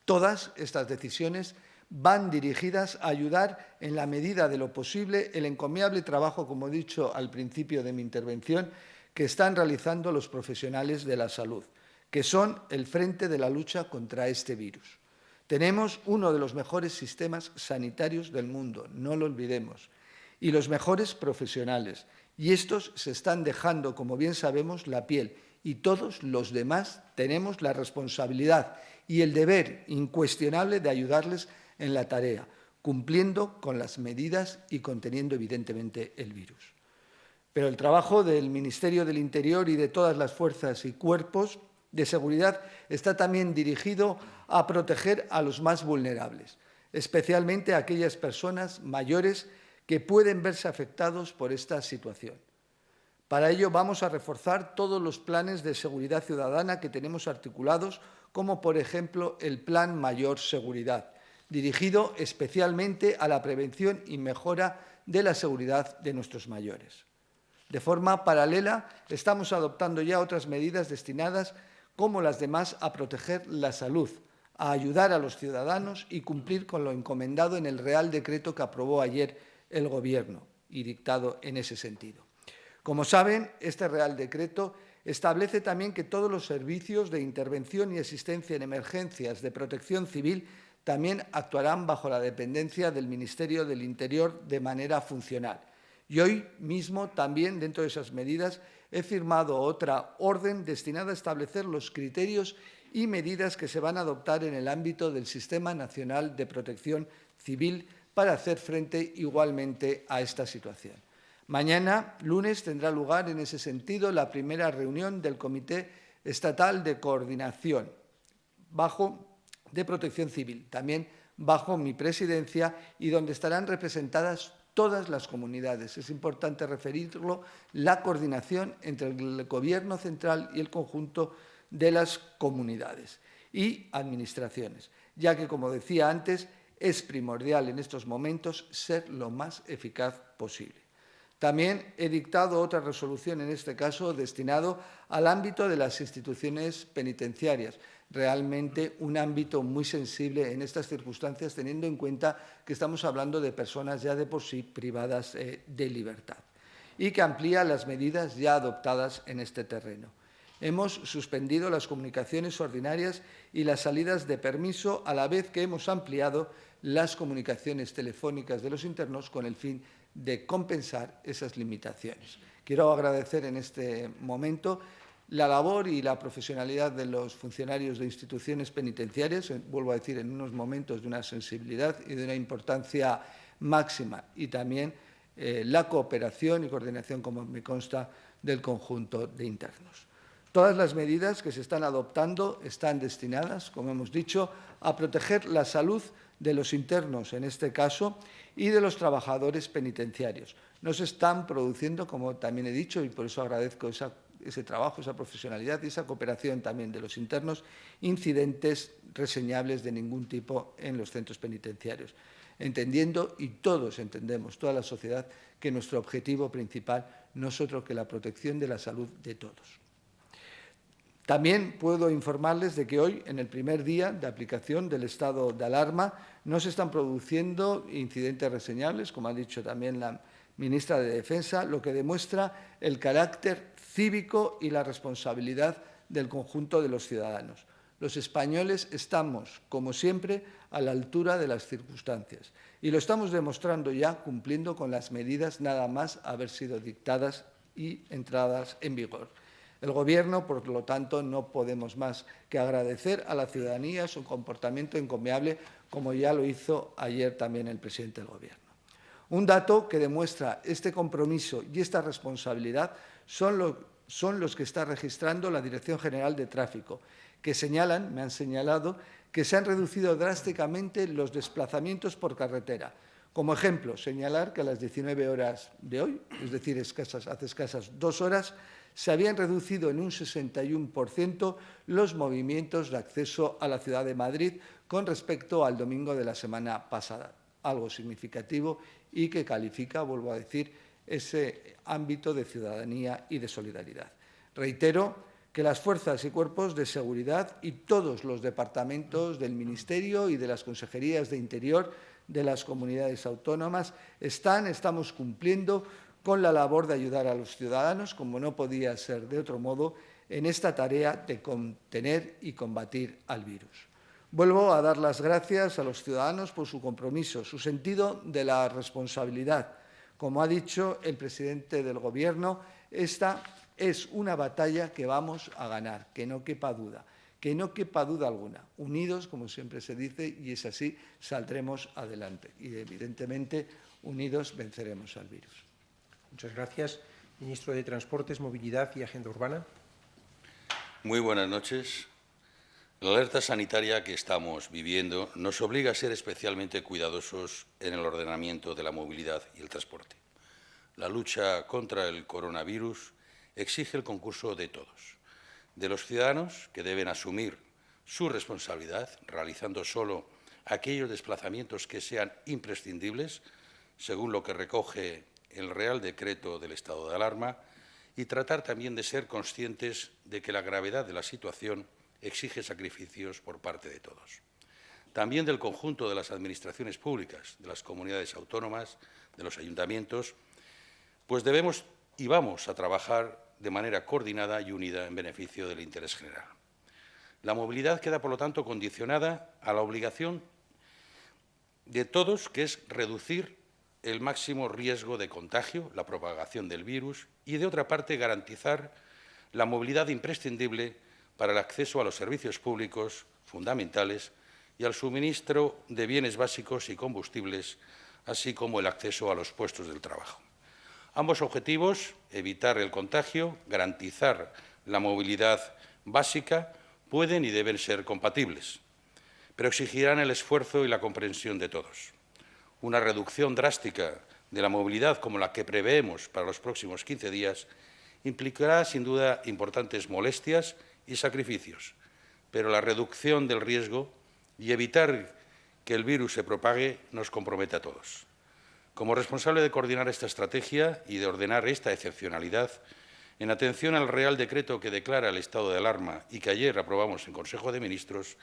Todas estas decisiones van dirigidas a ayudar en la medida de lo posible el encomiable trabajo, como he dicho al principio de mi intervención, que están realizando los profesionales de la salud, que son el frente de la lucha contra este virus. Tenemos uno de los mejores sistemas sanitarios del mundo, no lo olvidemos, y los mejores profesionales. Y estos se están dejando, como bien sabemos, la piel. Y todos los demás tenemos la responsabilidad y el deber incuestionable de ayudarles en la tarea, cumpliendo con las medidas y conteniendo, evidentemente, el virus. Pero el trabajo del Ministerio del Interior y de todas las fuerzas y cuerpos de seguridad está también dirigido a proteger a los más vulnerables, especialmente a aquellas personas mayores que pueden verse afectados por esta situación. Para ello vamos a reforzar todos los planes de seguridad ciudadana que tenemos articulados, como por ejemplo el Plan Mayor Seguridad, dirigido especialmente a la prevención y mejora de la seguridad de nuestros mayores. De forma paralela, estamos adoptando ya otras medidas destinadas, como las demás, a proteger la salud, a ayudar a los ciudadanos y cumplir con lo encomendado en el Real Decreto que aprobó ayer el Gobierno y dictado en ese sentido. Como saben, este Real Decreto establece también que todos los servicios de intervención y asistencia en emergencias de protección civil también actuarán bajo la dependencia del Ministerio del Interior de manera funcional. Y hoy mismo también, dentro de esas medidas, he firmado otra orden destinada a establecer los criterios y medidas que se van a adoptar en el ámbito del Sistema Nacional de Protección Civil para hacer frente igualmente a esta situación. Mañana, lunes, tendrá lugar en ese sentido la primera reunión del Comité Estatal de Coordinación de Protección Civil, también bajo mi presidencia, y donde estarán representadas todas las comunidades. Es importante referirlo, la coordinación entre el Gobierno central y el conjunto de las comunidades y administraciones, ya que, como decía antes, es primordial en estos momentos ser lo más eficaz posible. También he dictado otra resolución, en este caso destinado al ámbito de las instituciones penitenciarias, realmente un ámbito muy sensible en estas circunstancias, teniendo en cuenta que estamos hablando de personas ya de por sí privadas de libertad, y que amplía las medidas ya adoptadas en este terreno. Hemos suspendido las comunicaciones ordinarias y las salidas de permiso, a la vez que hemos ampliado las comunicaciones telefónicas de los internos con el fin de compensar esas limitaciones. Quiero agradecer en este momento la labor y la profesionalidad de los funcionarios de instituciones penitenciarias, vuelvo a decir, en unos momentos de una sensibilidad y de una importancia máxima, y también la cooperación y coordinación, como me consta, del conjunto de internos. Todas las medidas que se están adoptando están destinadas, como hemos dicho, a proteger la salud de los internos, en este caso, y de los trabajadores penitenciarios. No se están produciendo, como también he dicho, y por eso agradezco esa ese trabajo, esa profesionalidad y esa cooperación también de los internos, incidentes reseñables de ningún tipo en los centros penitenciarios. Entendiendo, y todos entendemos, toda la sociedad, que nuestro objetivo principal no es otro que la protección de la salud de todos. También puedo informarles de que hoy, en el primer día de aplicación del estado de alarma, no se están produciendo incidentes reseñables, como ha dicho también la ministra de Defensa, lo que demuestra el carácter cívico y la responsabilidad del conjunto de los ciudadanos. Los españoles estamos, como siempre, a la altura de las circunstancias y lo estamos demostrando ya cumpliendo con las medidas nada más haber sido dictadas y entradas en vigor. El Gobierno, por lo tanto, no podemos más que agradecer a la ciudadanía su comportamiento encomiable, como ya lo hizo ayer también el presidente del Gobierno. Un dato que demuestra este compromiso y esta responsabilidad son los que está registrando la Dirección General de Tráfico, que me han señalado, que se han reducido drásticamente los desplazamientos por carretera. Como ejemplo, señalar que a las 19 horas de hoy, es decir, hace escasas 2 horas, se habían reducido en un 61% los movimientos de acceso a la ciudad de Madrid con respecto al domingo de la semana pasada. Algo significativo y que califica, vuelvo a decir, ese ámbito de ciudadanía y de solidaridad. Reitero que las fuerzas y cuerpos de seguridad y todos los departamentos del Ministerio y de las consejerías de Interior de las comunidades autónomas estamos cumpliendo con la labor de ayudar a los ciudadanos, como no podía ser de otro modo, en esta tarea de contener y combatir al virus. Vuelvo a dar las gracias a los ciudadanos por su compromiso, su sentido de la responsabilidad. Como ha dicho el presidente del Gobierno, esta es una batalla que vamos a ganar, que no quepa duda alguna. Unidos, como siempre se dice, y es así, saldremos adelante. Y, evidentemente, unidos venceremos al virus. Muchas gracias. Ministro de Transportes, Movilidad y Agenda Urbana. Muy buenas noches. La alerta sanitaria que estamos viviendo nos obliga a ser especialmente cuidadosos en el ordenamiento de la movilidad y el transporte. La lucha contra el coronavirus exige el concurso de todos, de los ciudadanos, que deben asumir su responsabilidad realizando solo aquellos desplazamientos que sean imprescindibles, según lo que recoge el Real Decreto del estado de alarma, y tratar también de ser conscientes de que la gravedad de la situación exige sacrificios por parte de todos. También del conjunto de las administraciones públicas, de las comunidades autónomas, de los ayuntamientos, pues debemos y vamos a trabajar de manera coordinada y unida en beneficio del interés general. La movilidad queda, por lo tanto, condicionada a la obligación de todos, que es reducir el máximo riesgo de contagio, la propagación del virus, y, de otra parte, garantizar la movilidad imprescindible para el acceso a los servicios públicos fundamentales y al suministro de bienes básicos y combustibles, así como el acceso a los puestos de trabajo. Ambos objetivos, evitar el contagio, garantizar la movilidad básica, pueden y deben ser compatibles, pero exigirán el esfuerzo y la comprensión de todos. Una reducción drástica de la movilidad como la que preveemos para los próximos 15 días implicará, sin duda, importantes molestias y sacrificios, pero la reducción del riesgo y evitar que el virus se propague nos compromete a todos. Como responsable de coordinar esta estrategia y de ordenar esta excepcionalidad, en atención al Real Decreto que declara el estado de alarma y que ayer aprobamos en Consejo de Ministros,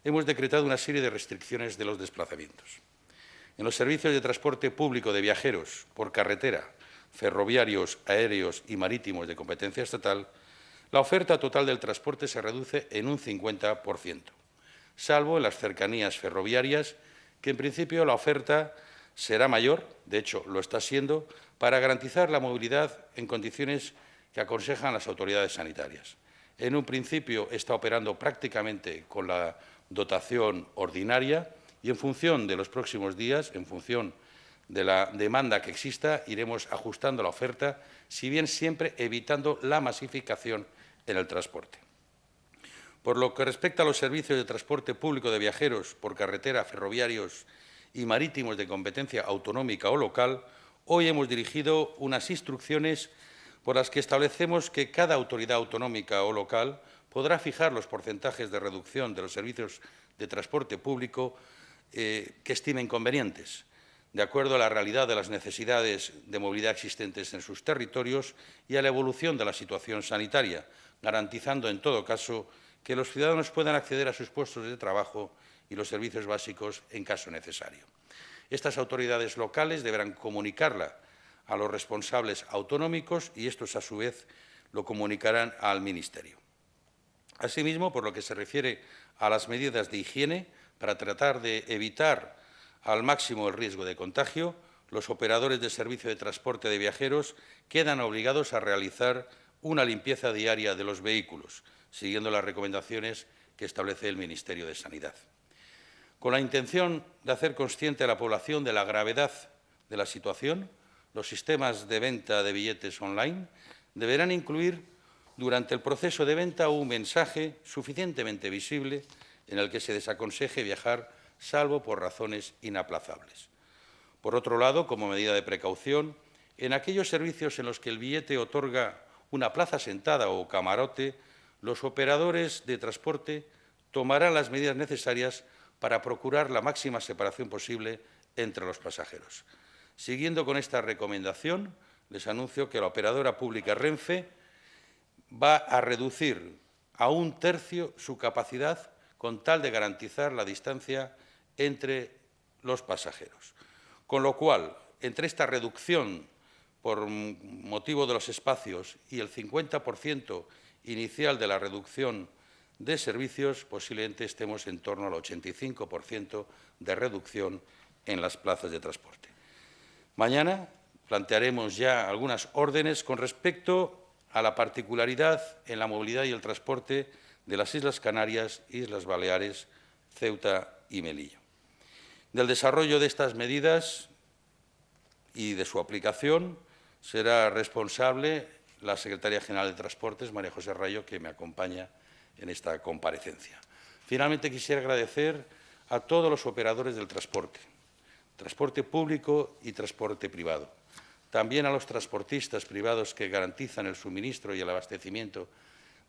hemos decretado una serie de restricciones de los desplazamientos. En los servicios de transporte público de viajeros por carretera, ferroviarios, aéreos y marítimos de competencia estatal, la oferta total del transporte se reduce en un 50%, salvo en las cercanías ferroviarias, que en principio la oferta será mayor, de hecho lo está siendo, para garantizar la movilidad en condiciones que aconsejan las autoridades sanitarias. En un principio está operando prácticamente con la dotación ordinaria y en función de los próximos días, en función de la demanda que exista, iremos ajustando la oferta, si bien siempre evitando la masificación en el transporte. Por lo que respecta a los servicios de transporte público de viajeros por carretera, ferroviarios y marítimos de competencia autonómica o local, hoy hemos dirigido unas instrucciones por las que establecemos que cada autoridad autonómica o local podrá fijar los porcentajes de reducción de los servicios de transporte público que estimen convenientes, de acuerdo a la realidad de las necesidades de movilidad existentes en sus territorios y a la evolución de la situación sanitaria, garantizando, en todo caso, que los ciudadanos puedan acceder a sus puestos de trabajo y los servicios básicos en caso necesario. Estas autoridades locales deberán comunicarla a los responsables autonómicos y estos, a su vez, lo comunicarán al Ministerio. Asimismo, por lo que se refiere a las medidas de higiene, para tratar de evitar al máximo el riesgo de contagio, los operadores de servicio de transporte de viajeros quedan obligados a realizar una limpieza diaria de los vehículos, siguiendo las recomendaciones que establece el Ministerio de Sanidad. Con la intención de hacer consciente a la población de la gravedad de la situación, los sistemas de venta de billetes online deberán incluir durante el proceso de venta un mensaje suficientemente visible en el que se desaconseje viajar salvo por razones inaplazables. Por otro lado, como medida de precaución, en aquellos servicios en los que el billete otorga una plaza sentada o camarote, los operadores de transporte tomarán las medidas necesarias para procurar la máxima separación posible entre los pasajeros. Siguiendo con esta recomendación, les anuncio que la operadora pública Renfe va a reducir a 1/3 su capacidad con tal de garantizar la distancia entre los pasajeros. Con lo cual, entre esta reducción por motivo de los espacios y el 50% inicial de la reducción de servicios, posiblemente estemos en torno al 85% de reducción en las plazas de transporte. Mañana plantearemos ya algunas órdenes con respecto a la particularidad en la movilidad y el transporte de las Islas Canarias, Islas Baleares, Ceuta y Melilla. Del desarrollo de estas medidas y de su aplicación será responsable la Secretaria General de Transportes, María José Rayo, que me acompaña en esta comparecencia. Finalmente, quisiera agradecer a todos los operadores del transporte público y transporte privado, también a los transportistas privados que garantizan el suministro y el abastecimiento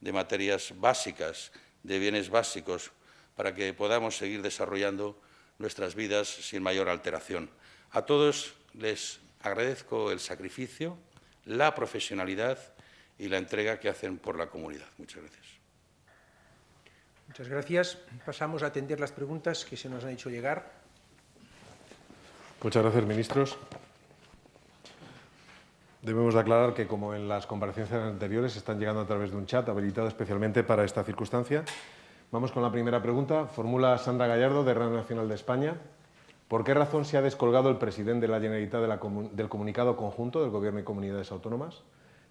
de materias básicas, de bienes básicos, para que podamos seguir desarrollando nuestras vidas sin mayor alteración. A todos les agradezco el sacrificio, la profesionalidad y la entrega que hacen por la comunidad. Muchas gracias. Muchas gracias. Pasamos a atender las preguntas que se nos han hecho llegar. Muchas gracias, ministros. Debemos de aclarar que, como en las comparecencias anteriores, están llegando a través de un chat habilitado especialmente para esta circunstancia. Vamos con la primera pregunta. Formula Sandra Gallardo, de Radio Nacional de España. ¿Por qué razón se ha descolgado el presidente de la Generalitat del comunicado conjunto del Gobierno y comunidades autónomas?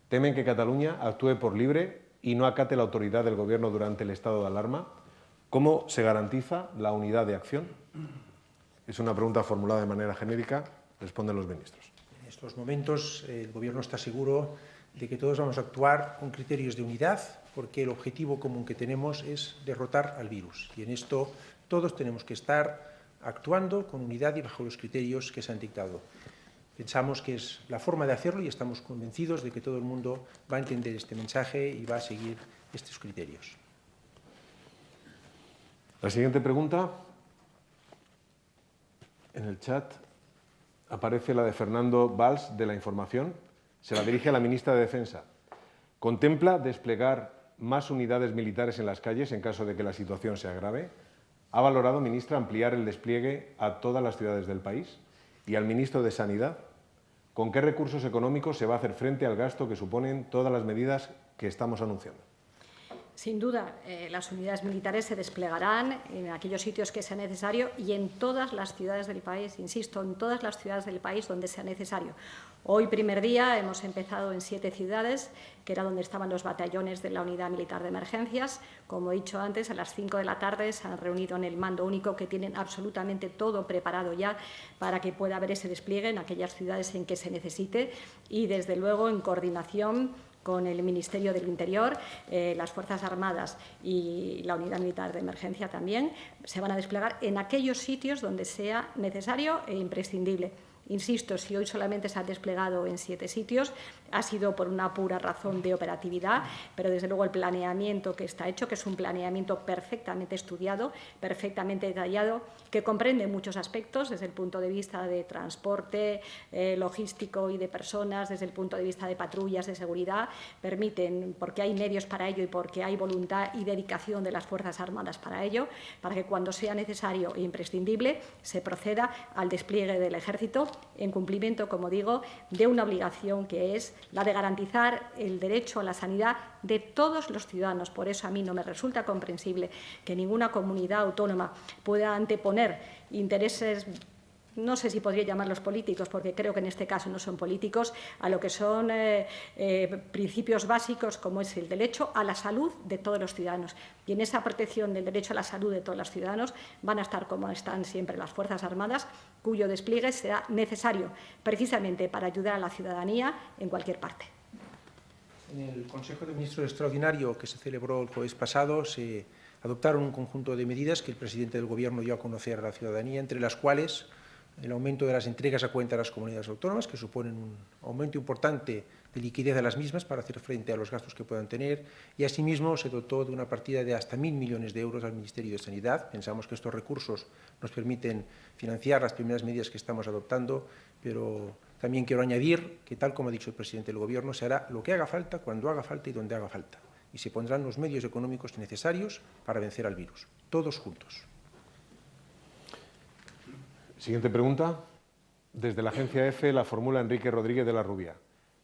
¿Temen que Cataluña actúe por libre y no acate la autoridad del Gobierno durante el estado de alarma? ¿Cómo se garantiza la unidad de acción? Es una pregunta formulada de manera genérica. Responden los ministros. En estos momentos el Gobierno está seguro de que todos vamos a actuar con criterios de unidad, porque el objetivo común que tenemos es derrotar al virus. Y en esto todos tenemos que estar actuando con unidad y bajo los criterios que se han dictado. Pensamos que es la forma de hacerlo y estamos convencidos de que todo el mundo va a entender este mensaje y va a seguir estos criterios. La siguiente pregunta. En el chat aparece la de Fernando Valls, de La Información. Se la dirige a la ministra de Defensa. ¿Contempla desplegar más unidades militares en las calles en caso de que la situación se agrave? ¿Ha valorado, ministra, ampliar el despliegue a todas las ciudades del país? Y al ministro de Sanidad, ¿con qué recursos económicos se va a hacer frente al gasto que suponen todas las medidas que estamos anunciando? Sin duda, las unidades militares se desplegarán en aquellos sitios que sea necesario y en todas las ciudades del país, insisto, en todas las ciudades del país donde sea necesario. Hoy, primer día, hemos empezado en 7 ciudades, que era donde estaban los batallones de la Unidad Militar de Emergencias. Como he dicho antes, a las 5 de la tarde se han reunido en el mando único, que tienen absolutamente todo preparado ya para que pueda haber ese despliegue en aquellas ciudades en que se necesite y, desde luego, en coordinación con el Ministerio del Interior, las Fuerzas Armadas y la Unidad Militar de Emergencia también, se van a desplegar en aquellos sitios donde sea necesario e imprescindible. Insisto, si hoy solamente se ha desplegado en 7 sitios, ha sido por una pura razón de operatividad, pero desde luego el planeamiento que está hecho, que es un planeamiento perfectamente estudiado, perfectamente detallado, que comprende muchos aspectos desde el punto de vista de transporte, logístico y de personas, desde el punto de vista de patrullas de seguridad, permiten, porque hay medios para ello y porque hay voluntad y dedicación de las Fuerzas Armadas para ello, para que cuando sea necesario e imprescindible se proceda al despliegue del Ejército en cumplimiento, como digo, de una obligación que es la de garantizar el derecho a la sanidad de todos los ciudadanos. Por eso a mí no me resulta comprensible que ninguna comunidad autónoma pueda anteponer intereses, no sé si podría llamarlos políticos, porque creo que en este caso no son políticos, a lo que son principios básicos como es el derecho a la salud de todos los ciudadanos. Y en esa protección del derecho a la salud de todos los ciudadanos van a estar como están siempre las Fuerzas Armadas, cuyo despliegue será necesario precisamente para ayudar a la ciudadanía en cualquier parte. En el Consejo de Ministros extraordinario que se celebró el jueves pasado se adoptaron un conjunto de medidas que el presidente del Gobierno dio a conocer a la ciudadanía, entre las cuales el aumento de las entregas a cuenta de las comunidades autónomas, que suponen un aumento importante de liquidez de las mismas para hacer frente a los gastos que puedan tener, y asimismo se dotó de una partida de hasta 1.000 millones de euros al Ministerio de Sanidad. Pensamos que estos recursos nos permiten financiar las primeras medidas que estamos adoptando, pero también quiero añadir que, tal como ha dicho el presidente del Gobierno, se hará lo que haga falta, cuando haga falta y donde haga falta, y se pondrán los medios económicos necesarios para vencer al virus, todos juntos. Siguiente pregunta. Desde la agencia EFE la formula Enrique Rodríguez de la Rubia.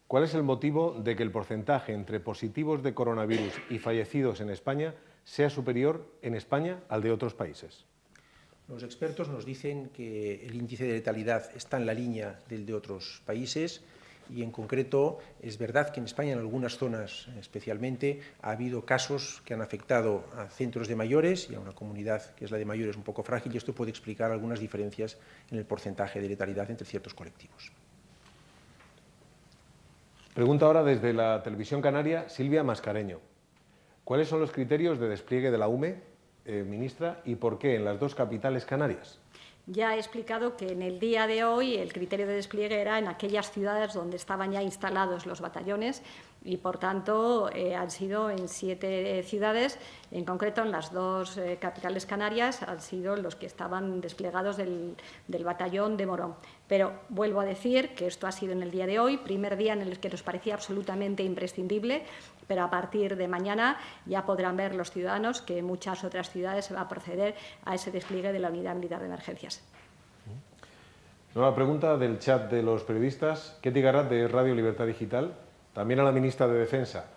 ¿Cuál es el motivo de que el porcentaje entre positivos de coronavirus y fallecidos en España sea superior en España al de otros países? Los expertos nos dicen que el índice de letalidad está en la línea del de otros países y, en concreto, es verdad que en España, en algunas zonas especialmente, ha habido casos que han afectado a centros de mayores y a una comunidad que es la de mayores un poco frágil, y esto puede explicar algunas diferencias en el porcentaje de letalidad entre ciertos colectivos. Pregunta ahora desde la Televisión Canaria Silvia Mascareño. ¿Cuáles son los criterios de despliegue de la UME, ministra, y por qué en las dos capitales canarias? Ya he explicado que en el día de hoy el criterio de despliegue era en aquellas ciudades donde estaban ya instalados los batallones y, por tanto, han sido en 7 ciudades, en concreto en las 2 capitales canarias, han sido los que estaban desplegados del batallón de Morón. Pero vuelvo a decir que esto ha sido en el día de hoy, primer día en el que nos parecía absolutamente imprescindible, pero a partir de mañana ya podrán ver los ciudadanos que en muchas otras ciudades se va a proceder a ese despliegue de la Unidad Militar de Emergencias. Nueva pregunta del chat de los periodistas. Ketty Garrat, de Radio Libertad Digital. También a la ministra de Defensa.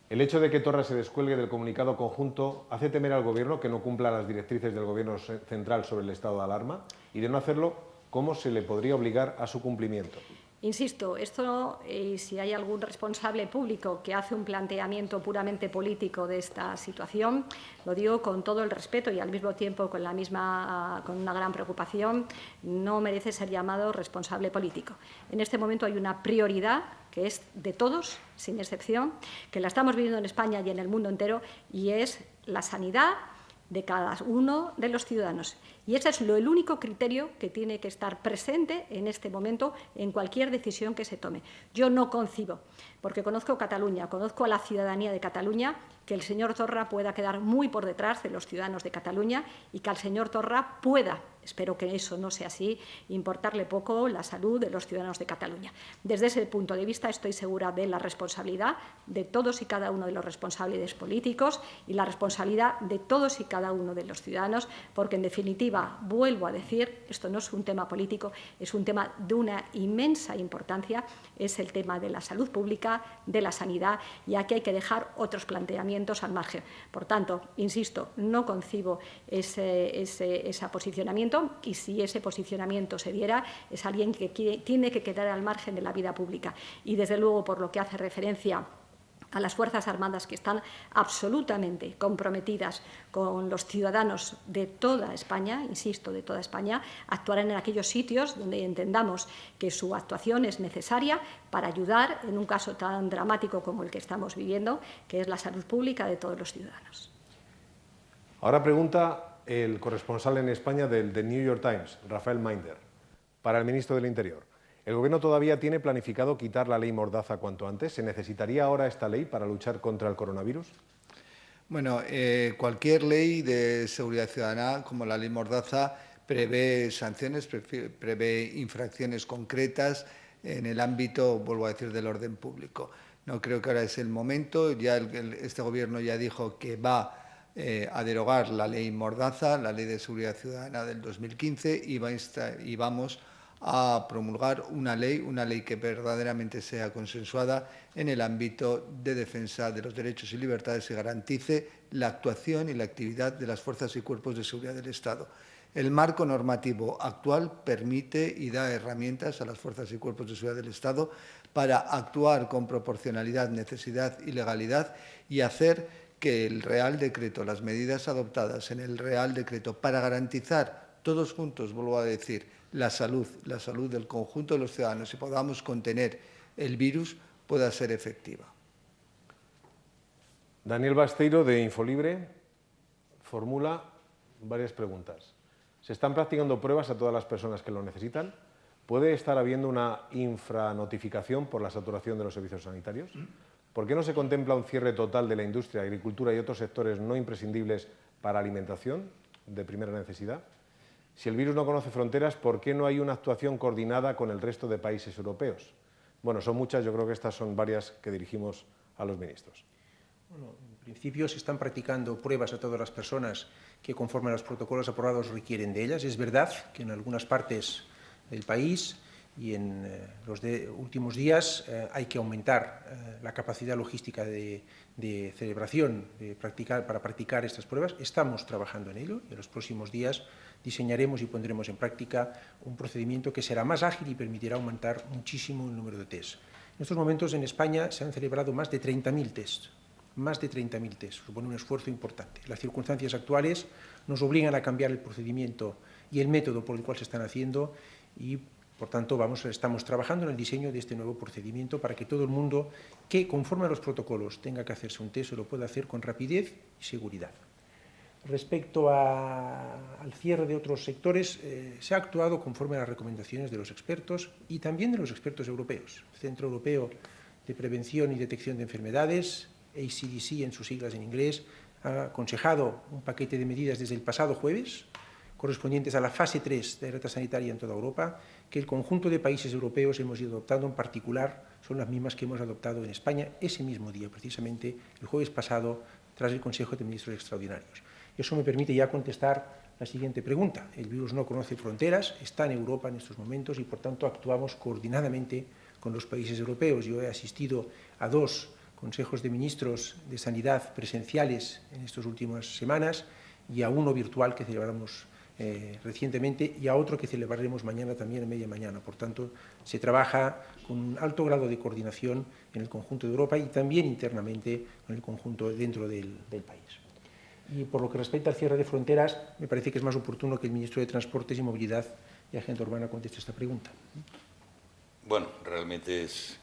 ¿El hecho de que Torra se descuelgue del comunicado conjunto hace temer al Gobierno que no cumpla las directrices del Gobierno central sobre el estado de alarma? Y de no hacerlo, ¿cómo se le podría obligar a su cumplimiento? Insisto, esto, si hay algún responsable público que hace un planteamiento puramente político de esta situación, lo digo con todo el respeto y al mismo tiempo con una gran preocupación, no merece ser llamado responsable político. En este momento hay una prioridad que es de todos, sin excepción, que la estamos viviendo en España y en el mundo entero, y es la sanidad de cada uno de los ciudadanos. Y ese es el único criterio que tiene que estar presente en este momento en cualquier decisión que se tome. Yo no concibo, porque conozco Cataluña, conozco a la ciudadanía de Cataluña, que el señor Torra pueda quedar muy por detrás de los ciudadanos de Cataluña y que al señor Torra pueda, espero que eso no sea así, importarle poco la salud de los ciudadanos de Cataluña. Desde ese punto de vista estoy segura de la responsabilidad de todos y cada uno de los responsables políticos y la responsabilidad de todos y cada uno de los ciudadanos, porque en definitiva, vuelvo a decir, esto no es un tema político, es un tema de una inmensa importancia, es el tema de la salud pública, de la sanidad, y aquí hay que dejar otros planteamientos al margen. Por tanto, insisto, no concibo ese posicionamiento, y si ese posicionamiento se diera, es alguien que tiene que quedar al margen de la vida pública. Y desde luego, por lo que hace referencia a las Fuerzas Armadas, que están absolutamente comprometidas con los ciudadanos de toda España, insisto, de toda España, actuarán en aquellos sitios donde entendamos que su actuación es necesaria para ayudar en un caso tan dramático como el que estamos viviendo, que es la salud pública de todos los ciudadanos. Ahora pregunta el corresponsal en España del The New York Times, Rafael Minder. Para el ministro del Interior, ¿el Gobierno todavía tiene planificado quitar la ley Mordaza cuanto antes? ¿Se necesitaría ahora esta ley para luchar contra el coronavirus? Bueno, cualquier ley de seguridad ciudadana, como la ley Mordaza, prevé sanciones, prevé infracciones concretas en el ámbito, vuelvo a decir, del orden público. No creo que ahora es el momento. Ya este Gobierno ya dijo que va a derogar la ley Mordaza, la ley de seguridad ciudadana del 2015, y vamos a promulgar una ley que verdaderamente sea consensuada en el ámbito de defensa de los derechos y libertades y garantice la actuación y la actividad de las fuerzas y cuerpos de seguridad del Estado. El marco normativo actual permite y da herramientas a las fuerzas y cuerpos de seguridad del Estado para actuar con proporcionalidad, necesidad y legalidad y hacer que el Real Decreto, las medidas adoptadas en el Real Decreto para garantizar todos juntos, vuelvo a decir, la salud del conjunto de los ciudadanos y podamos contener el virus pueda ser efectiva. Daniel Basteiro, de Infolibre, formula varias preguntas. ¿Se están practicando pruebas a todas las personas que lo necesitan? ¿Puede estar habiendo una infranotificación por la saturación de los servicios sanitarios? ¿Por qué no se contempla un cierre total de la industria, agricultura y otros sectores no imprescindibles para alimentación de primera necesidad? Si el virus no conoce fronteras, ¿por qué no hay una actuación coordinada con el resto de países europeos? Bueno, son muchas, yo creo que estas son varias que dirigimos a los ministros. Bueno, en principio se están practicando pruebas a todas las personas que conforme a los protocolos aprobados requieren de ellas. Es verdad que en algunas partes del país y en los últimos días hay que aumentar la capacidad logística de celebración para practicar estas pruebas. Estamos trabajando en ello y en los próximos días diseñaremos y pondremos en práctica un procedimiento que será más ágil y permitirá aumentar muchísimo el número de test. En estos momentos en España se han celebrado más de 30.000 tests. Más de 30.000 test, supone un esfuerzo importante. Las circunstancias actuales nos obligan a cambiar el procedimiento y el método por el cual se están haciendo y, por tanto, estamos trabajando en el diseño de este nuevo procedimiento para que todo el mundo que, conforme a los protocolos, tenga que hacerse un test, se lo pueda hacer con rapidez y seguridad. Respecto al cierre de otros sectores, se ha actuado conforme a las recomendaciones de los expertos y también de los expertos europeos. El Centro Europeo de Prevención y Detección de Enfermedades, ACDC en sus siglas en inglés, ha aconsejado un paquete de medidas desde el pasado jueves, correspondientes a la fase 3 de alerta sanitaria en toda Europa, que el conjunto de países europeos hemos ido adoptando, en particular son las mismas que hemos adoptado en España ese mismo día, precisamente el jueves pasado, tras el Consejo de Ministros Extraordinarios. Eso me permite ya contestar la siguiente pregunta. El virus no conoce fronteras, está en Europa en estos momentos y, por tanto, actuamos coordinadamente con los países europeos. Yo he asistido a 2 consejos de ministros de sanidad presenciales en estas últimas semanas y a uno virtual que celebramos recientemente y a otro que celebraremos mañana también, en media mañana. Por tanto, se trabaja con un alto grado de coordinación en el conjunto de Europa y también internamente en el conjunto dentro del país. Y por lo que respecta al cierre de fronteras, me parece que es más oportuno que el ministro de Transportes y Movilidad y Agenda Urbana conteste esta pregunta. Bueno, realmente es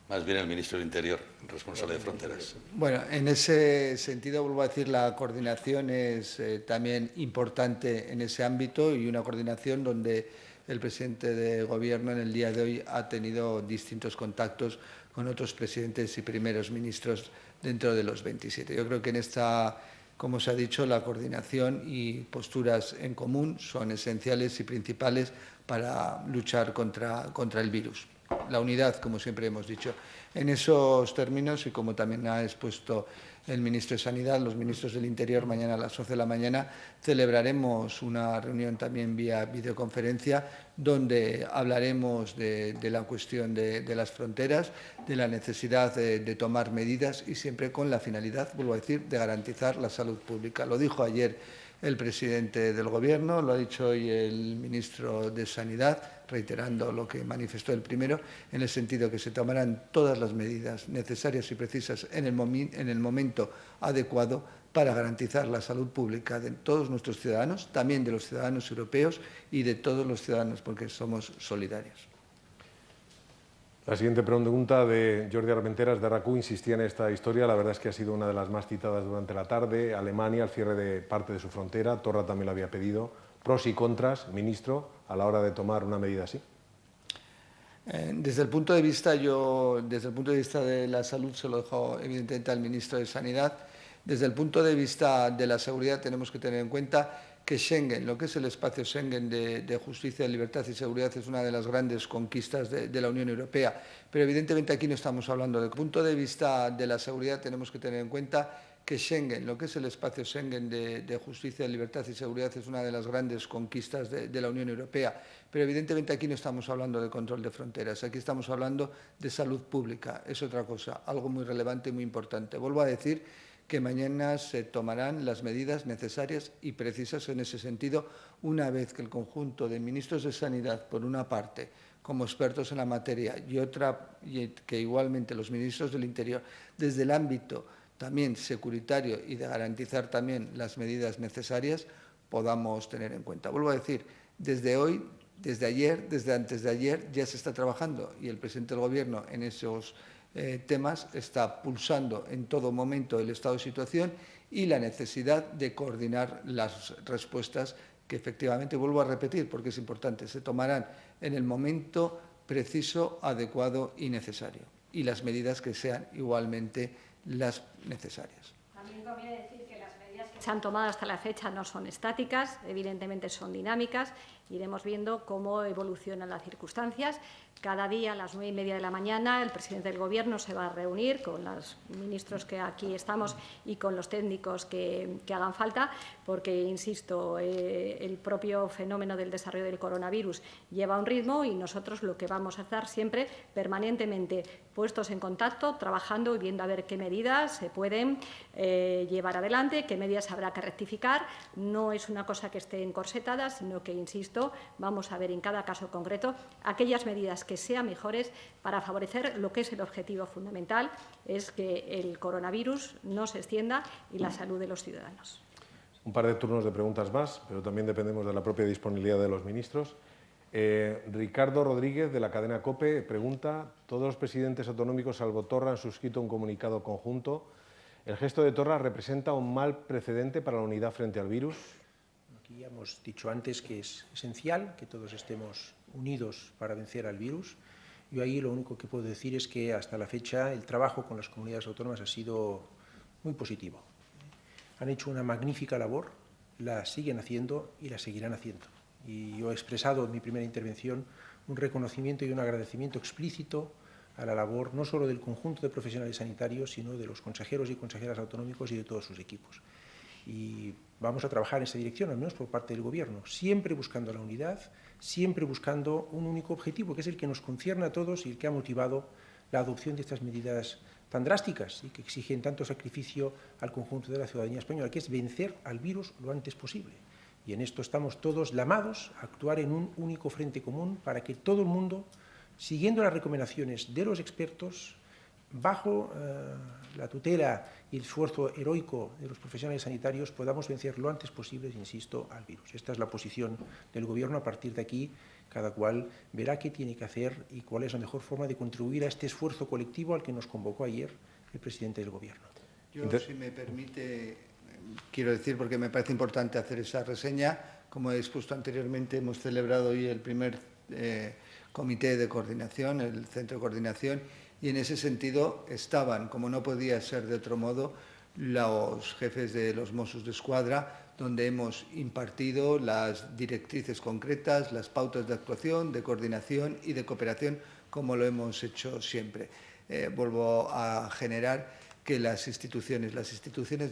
más bien el ministro del Interior, responsable de fronteras. Bueno, en ese sentido, vuelvo a decir, la coordinación es también importante en ese ámbito y una coordinación donde el presidente de Gobierno en el día de hoy ha tenido distintos contactos con otros presidentes y primeros ministros dentro de los 27. Yo creo que en esta, como se ha dicho, la coordinación y posturas en común son esenciales y principales para luchar contra el virus. La unidad, como siempre hemos dicho. En esos términos, y como también ha expuesto el ministro de Sanidad, los ministros del Interior, mañana a las 11 de la mañana celebraremos una reunión también vía videoconferencia donde hablaremos de la cuestión de las fronteras, de la necesidad de tomar medidas y siempre con la finalidad, vuelvo a decir, de garantizar la salud pública. Lo dijo ayer el presidente del Gobierno, lo ha dicho hoy el ministro de Sanidad, reiterando lo que manifestó el primero, en el sentido que se tomarán todas las medidas necesarias y precisas en el momento adecuado para garantizar la salud pública de todos nuestros ciudadanos, también de los ciudadanos europeos y de todos los ciudadanos, porque somos solidarios. La siguiente pregunta de Jordi Armenteras de RACU insistía en esta historia. La verdad es que ha sido una de las más citadas durante la tarde. Alemania, al cierre de parte de su frontera, Torra también lo había pedido. Pros y contras, ministro, a la hora de tomar una medida así? Desde el punto de vista de la salud, se lo dejo evidentemente al ministro de Sanidad. Desde el punto de vista de la seguridad, tenemos que tener en cuenta que Schengen, lo que es el espacio Schengen de justicia, libertad y seguridad, es una de las grandes conquistas de la Unión Europea. Pero evidentemente aquí no estamos hablando de... Desde el punto de vista de la seguridad, tenemos que tener en cuenta que Schengen, lo que es el espacio Schengen de justicia, libertad y seguridad, es una de las grandes conquistas de la Unión Europea. Pero evidentemente aquí no estamos hablando de control de fronteras, aquí estamos hablando de salud pública. Es otra cosa, algo muy relevante y muy importante. Vuelvo a decir que mañana se tomarán las medidas necesarias y precisas en ese sentido, una vez que el conjunto de ministros de Sanidad, por una parte, como expertos en la materia, y que igualmente los ministros del Interior, desde el ámbito también securitario y de garantizar también las medidas necesarias, podamos tener en cuenta. Vuelvo a decir, desde hoy, desde ayer, desde antes de ayer, ya se está trabajando y el presidente del Gobierno en esos temas está pulsando en todo momento el estado de situación y la necesidad de coordinar las respuestas que efectivamente, vuelvo a repetir porque es importante, se tomarán en el momento preciso, adecuado y necesario, y las medidas que sean igualmente las necesarias. También conviene decir que las medidas que se han tomado hasta la fecha no son estáticas, evidentemente son dinámicas. Iremos viendo cómo evolucionan las circunstancias. Cada día a las 9:30 de la mañana el presidente del Gobierno se va a reunir con los ministros que aquí estamos y con los técnicos que hagan falta, porque, insisto, el propio fenómeno del desarrollo del coronavirus lleva un ritmo y nosotros lo que vamos a estar siempre permanentemente puestos en contacto, trabajando y viendo a ver qué medidas se pueden llevar adelante, qué medidas habrá que rectificar. No es una cosa que esté encorsetada, sino que, insisto, vamos a ver en cada caso concreto aquellas medidas que sean mejores para favorecer lo que es el objetivo fundamental, es que el coronavirus no se extienda y la salud de los ciudadanos. Un par de turnos de preguntas más, pero también dependemos de la propia disponibilidad de los ministros. Ricardo Rodríguez, de la cadena COPE, pregunta: todos los presidentes autonómicos, salvo Torra, han suscrito un comunicado conjunto. ¿El gesto de Torra representa un mal precedente para la unidad frente al virus? Aquí ya hemos dicho antes que es esencial que todos estemos unidos para vencer al virus. Yo ahí lo único que puedo decir es que hasta la fecha el trabajo con las comunidades autónomas ha sido muy positivo. Han hecho una magnífica labor, la siguen haciendo y la seguirán haciendo. Y yo he expresado en mi primera intervención un reconocimiento y un agradecimiento explícito a la labor no solo del conjunto de profesionales sanitarios, sino de los consejeros y consejeras autonómicos y de todos sus equipos. Y vamos a trabajar en esa dirección, al menos por parte del Gobierno, siempre buscando la unidad, siempre buscando un único objetivo, que es el que nos concierne a todos y el que ha motivado la adopción de estas medidas tan drásticas y que exigen tanto sacrificio al conjunto de la ciudadanía española, que es vencer al virus lo antes posible. Y en esto estamos todos llamados a actuar en un único frente común para que todo el mundo, siguiendo las recomendaciones de los expertos, bajo la tutela y el esfuerzo heroico de los profesionales sanitarios, podamos vencer lo antes posible, insisto, al virus. Esta es la posición del Gobierno. A partir de aquí, cada cual verá qué tiene que hacer y cuál es la mejor forma de contribuir a este esfuerzo colectivo al que nos convocó ayer el presidente del Gobierno. Yo, si me permite, quiero decir, porque me parece importante hacer esa reseña, como he expuesto anteriormente, hemos celebrado hoy el primer comité de coordinación, el centro de coordinación, y en ese sentido estaban, como no podía ser de otro modo, los jefes de los Mossos d'Esquadra, donde hemos impartido las directrices concretas, las pautas de actuación, de coordinación y de cooperación, como lo hemos hecho siempre. Vuelvo a generar que las instituciones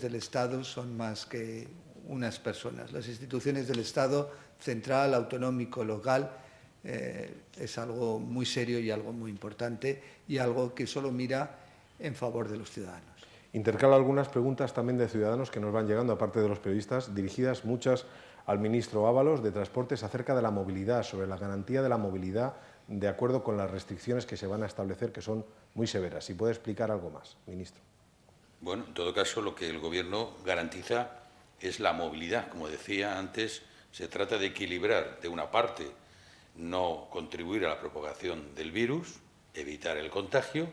del Estado son más que unas personas. Las instituciones del Estado, central, autonómico, local, es algo muy serio y algo muy importante y algo que solo mira en favor de los ciudadanos. Intercalo algunas preguntas también de ciudadanos que nos van llegando, aparte de los periodistas, dirigidas muchas al ministro Ábalos de Transportes acerca de la movilidad, sobre la garantía de la movilidad de acuerdo con las restricciones que se van a establecer, que son muy severas. Si puede explicar algo más, ministro. Bueno, en todo caso, lo que el Gobierno garantiza es la movilidad. Como decía antes, se trata de equilibrar, de una parte, no contribuir a la propagación del virus, evitar el contagio,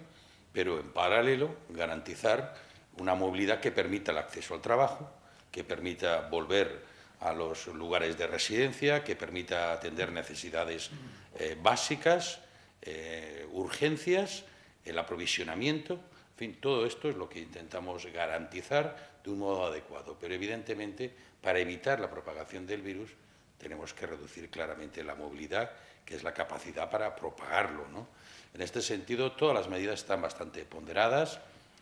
pero en paralelo garantizar una movilidad que permita el acceso al trabajo, que permita volver a los lugares de residencia, que permita atender necesidades básicas, urgencias, el aprovisionamiento. En fin, todo esto es lo que intentamos garantizar de un modo adecuado. Pero, evidentemente, para evitar la propagación del virus, tenemos que reducir claramente la movilidad, que es la capacidad para propagarlo, ¿no? En este sentido, todas las medidas están bastante ponderadas.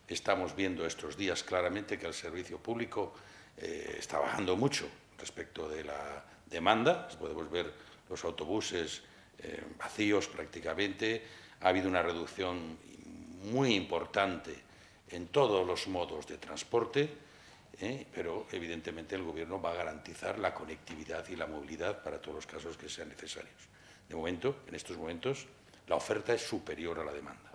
Estamos viendo estos días claramente que el servicio público está bajando mucho respecto de la demanda. Podemos ver los autobuses vacíos prácticamente. Ha habido una reducción muy importante en todos los modos de transporte, pero evidentemente el Gobierno va a garantizar la conectividad y la movilidad para todos los casos que sean necesarios. De momento, en estos momentos, la oferta es superior a la demanda.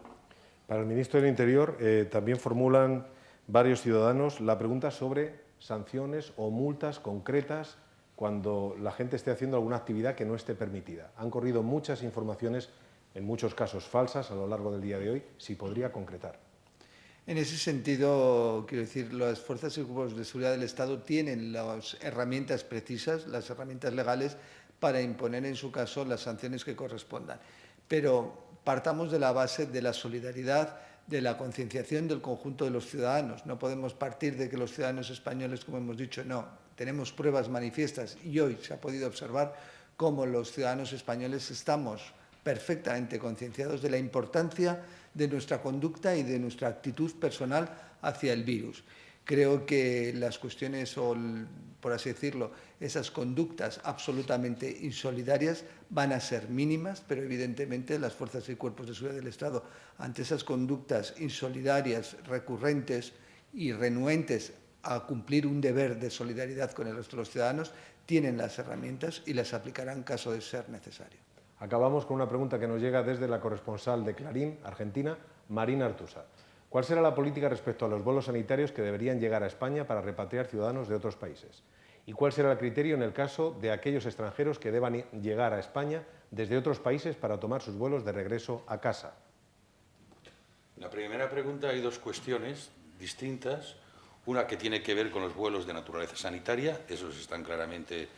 Para el ministro del Interior también formulan varios ciudadanos la pregunta sobre sanciones o multas concretas cuando la gente esté haciendo alguna actividad que no esté permitida. Han corrido muchas informaciones, en muchos casos falsas, a lo largo del día de hoy. Si podría concretar. En ese sentido, quiero decir, las fuerzas y cuerpos de seguridad del Estado tienen las herramientas precisas, las herramientas legales, para imponer en su caso las sanciones que correspondan. Pero partamos de la base de la solidaridad, de la concienciación del conjunto de los ciudadanos. No podemos partir de que los ciudadanos españoles, como hemos dicho, no. Tenemos pruebas manifiestas y hoy se ha podido observar cómo los ciudadanos españoles estamos perfectamente concienciados de la importancia de nuestra conducta y de nuestra actitud personal hacia el virus. Creo que las cuestiones, o por así decirlo, esas conductas absolutamente insolidarias van a ser mínimas, pero evidentemente las fuerzas y cuerpos de seguridad del Estado, ante esas conductas insolidarias, recurrentes y renuentes a cumplir un deber de solidaridad con el resto de los ciudadanos, tienen las herramientas y las aplicarán en caso de ser necesario. Acabamos con una pregunta que nos llega desde la corresponsal de Clarín, Argentina, Marina Artusa. ¿Cuál será la política respecto a los vuelos sanitarios que deberían llegar a España para repatriar ciudadanos de otros países? ¿Y cuál será el criterio en el caso de aquellos extranjeros que deban llegar a España desde otros países para tomar sus vuelos de regreso a casa? En la primera pregunta hay dos cuestiones distintas. Una que tiene que ver con los vuelos de naturaleza sanitaria. Esos están claramente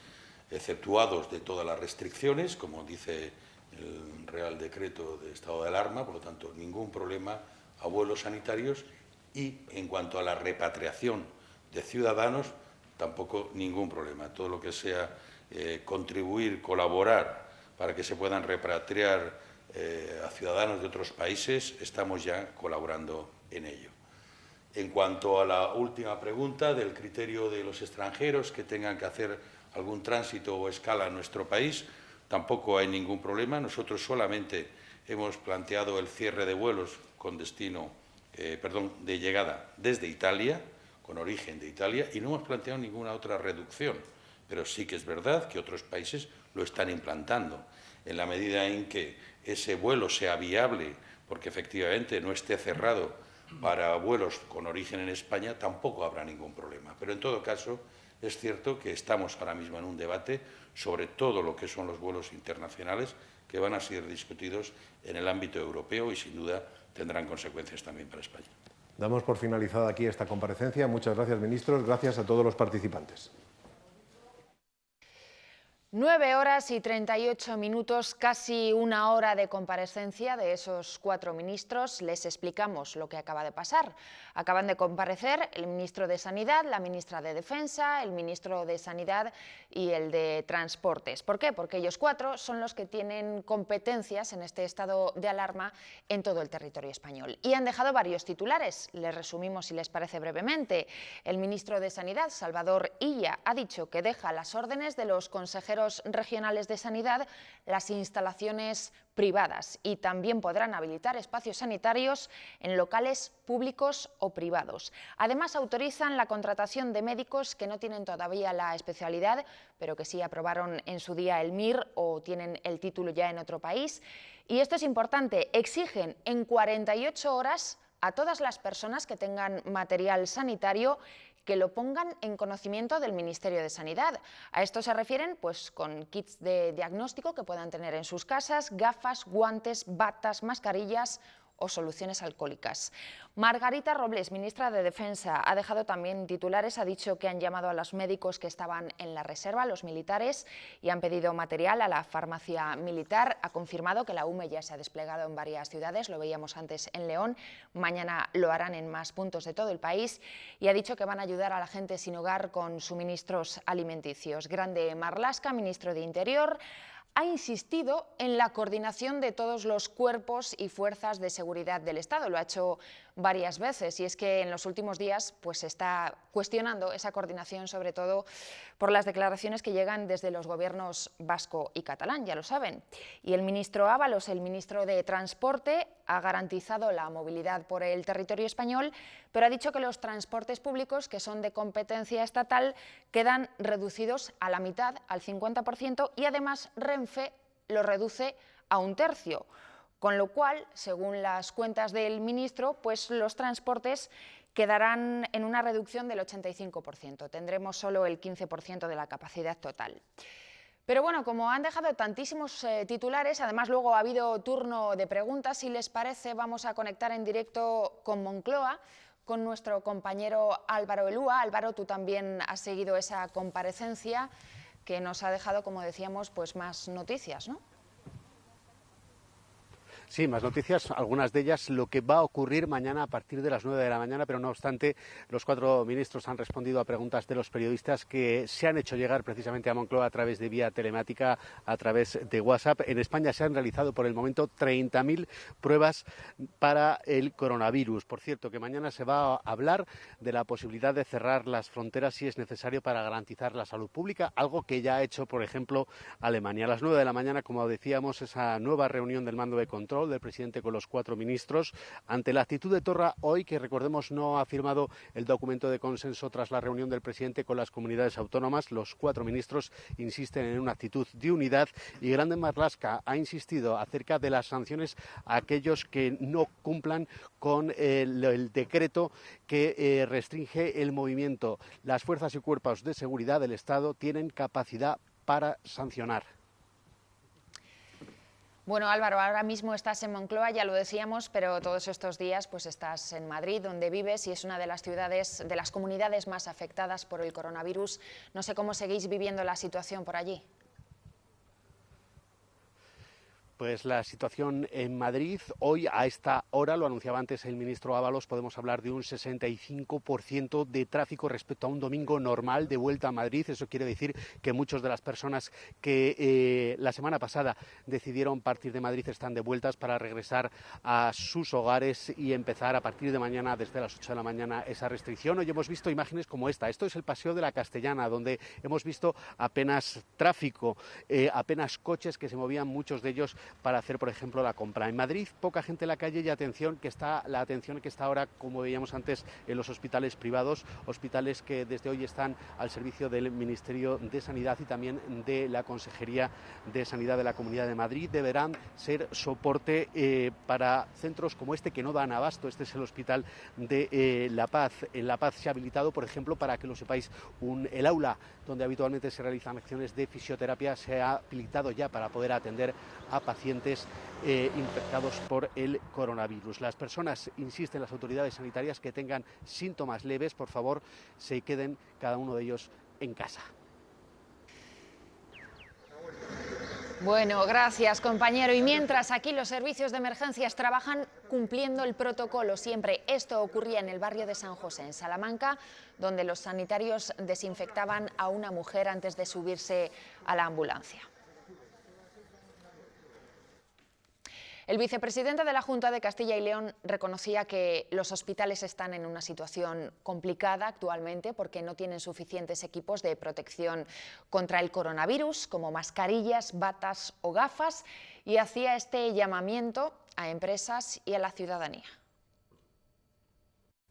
exceptuados de todas las restricciones, como dice el Real Decreto de estado de alarma, por lo tanto, ningún problema a vuelos sanitarios. Y en cuanto a la repatriación de ciudadanos, tampoco ningún problema. Todo lo que sea contribuir, colaborar para que se puedan repatriar a ciudadanos de otros países, estamos ya colaborando en ello. En cuanto a la última pregunta del criterio de los extranjeros que tengan que hacer algún tránsito o escala en nuestro país, tampoco hay ningún problema. Nosotros solamente hemos planteado el cierre de vuelos con destino, de llegada desde Italia, con origen de Italia, y no hemos planteado ninguna otra reducción. Pero sí que es verdad que otros países lo están implantando. En la medida en que ese vuelo sea viable, porque efectivamente no esté cerrado para vuelos con origen en España, tampoco habrá ningún problema. Pero en todo caso, es cierto que estamos ahora mismo en un debate sobre todo lo que son los vuelos internacionales que van a ser discutidos en el ámbito europeo y sin duda tendrán consecuencias también para España. Damos por finalizada aquí esta comparecencia. Muchas gracias, ministros. Gracias a todos los participantes. 9 horas y 38 minutos, casi una hora de comparecencia de esos 4 ministros. Les explicamos lo que acaba de pasar. Acaban de comparecer el ministro de Sanidad, la ministra de Defensa, el ministro de Sanidad y el de Transportes. ¿Por qué? Porque ellos 4 son los que tienen competencias en este estado de alarma en todo el territorio español. Y han dejado varios titulares. Les resumimos si les parece brevemente. El ministro de Sanidad, Salvador Illa, ha dicho que deja las órdenes de los consejeros regionales de sanidad las instalaciones privadas y también podrán habilitar espacios sanitarios en locales públicos o privados. Además, autorizan la contratación de médicos que no tienen todavía la especialidad, pero que sí aprobaron en su día el MIR o tienen el título ya en otro país. Y esto es importante, exigen en 48 horas a todas las personas que tengan material sanitario que lo pongan en conocimiento del Ministerio de Sanidad. A esto se refieren pues, con kits de diagnóstico que puedan tener en sus casas, gafas, guantes, batas, mascarillas o soluciones alcohólicas. Margarita Robles, ministra de Defensa, ha dejado también titulares, ha dicho que han llamado a los médicos que estaban en la reserva, los militares, y han pedido material a la farmacia militar. Ha confirmado que la UME ya se ha desplegado en varias ciudades, lo veíamos antes en León, mañana lo harán en más puntos de todo el país, y ha dicho que van a ayudar a la gente sin hogar con suministros alimenticios. Grande Marlaska, ministro de Interior, ha insistido en la coordinación de todos los cuerpos y fuerzas de seguridad del Estado. Lo ha hecho varias veces y es que en los últimos días pues, se está cuestionando esa coordinación, sobre todo por las declaraciones que llegan desde los gobiernos vasco y catalán, ya lo saben. Y el ministro Ábalos, el ministro de Transporte, ha garantizado la movilidad por el territorio español, pero ha dicho que los transportes públicos, que son de competencia estatal, quedan reducidos a la mitad, al 50%, y además Renfe lo reduce a un tercio. Con lo cual, según las cuentas del ministro, pues los transportes quedarán en una reducción del 85%. Tendremos solo el 15% de la capacidad total. Pero bueno, como han dejado tantísimos titulares, además luego ha habido turno de preguntas, si les parece vamos a conectar en directo con Moncloa, con nuestro compañero Álvaro Elúa. Álvaro, tú también has seguido esa comparecencia que nos ha dejado, como decíamos, pues más noticias, ¿no? Sí, más noticias, algunas de ellas lo que va a ocurrir mañana a partir de las 9 de la mañana, pero no obstante, los 4 ministros han respondido a preguntas de los periodistas que se han hecho llegar precisamente a Moncloa a través de vía telemática, a través de WhatsApp. En España se han realizado por el momento 30.000 pruebas para el coronavirus. Por cierto, que mañana se va a hablar de la posibilidad de cerrar las fronteras si es necesario para garantizar la salud pública, algo que ya ha hecho, por ejemplo, Alemania. A las 9 de la mañana, como decíamos, esa nueva reunión del mando de control del presidente con los 4 ministros ante la actitud de Torra hoy, que recordemos no ha firmado el documento de consenso tras la reunión del presidente con las comunidades autónomas. Los 4 ministros insisten en una actitud de unidad y Grande Marlaska ha insistido acerca de las sanciones a aquellos que no cumplan con el decreto que restringe el movimiento. Las fuerzas y cuerpos de seguridad del Estado tienen capacidad para sancionar. Bueno, Álvaro, ahora mismo estás en Moncloa, ya lo decíamos, pero todos estos días pues estás en Madrid, donde vives, y es una de las ciudades, de las comunidades más afectadas por el coronavirus. No sé cómo seguís viviendo la situación por allí. Pues la situación en Madrid, hoy a esta hora, lo anunciaba antes el ministro Ábalos, podemos hablar de un 65% de tráfico respecto a un domingo normal de vuelta a Madrid. Eso quiere decir que muchas de las personas que la semana pasada decidieron partir de Madrid están de vueltas para regresar a sus hogares y empezar a partir de mañana, desde las 8 de la mañana, esa restricción. Hoy hemos visto imágenes como esta. Esto es el Paseo de la Castellana, donde hemos visto apenas tráfico, apenas coches que se movían, muchos de ellos para hacer, por ejemplo, la compra. En Madrid, poca gente en la calle y la atención que está ahora, como veíamos antes, en los hospitales privados, hospitales que desde hoy están al servicio del Ministerio de Sanidad y también de la Consejería de Sanidad de la Comunidad de Madrid. Deberán ser soporte para centros como este que no dan abasto. Este es el Hospital de La Paz. En La Paz se ha habilitado, por ejemplo, para que lo sepáis, el aula donde habitualmente se realizan acciones de fisioterapia se ha habilitado ya para poder atender a pacientes infectados por el coronavirus. Las personas, insisten las autoridades sanitarias, que tengan síntomas leves, por favor, se queden cada uno de ellos en casa. Bueno, gracias, compañero. Y mientras aquí los servicios de emergencias trabajan cumpliendo el protocolo siempre. Esto ocurría en el barrio de San José, en Salamanca, donde los sanitarios desinfectaban a una mujer antes de subirse a la ambulancia. El vicepresidente de la Junta de Castilla y León reconocía que los hospitales están en una situación complicada actualmente porque no tienen suficientes equipos de protección contra el coronavirus, como mascarillas, batas o gafas, y hacía este llamamiento a empresas y a la ciudadanía.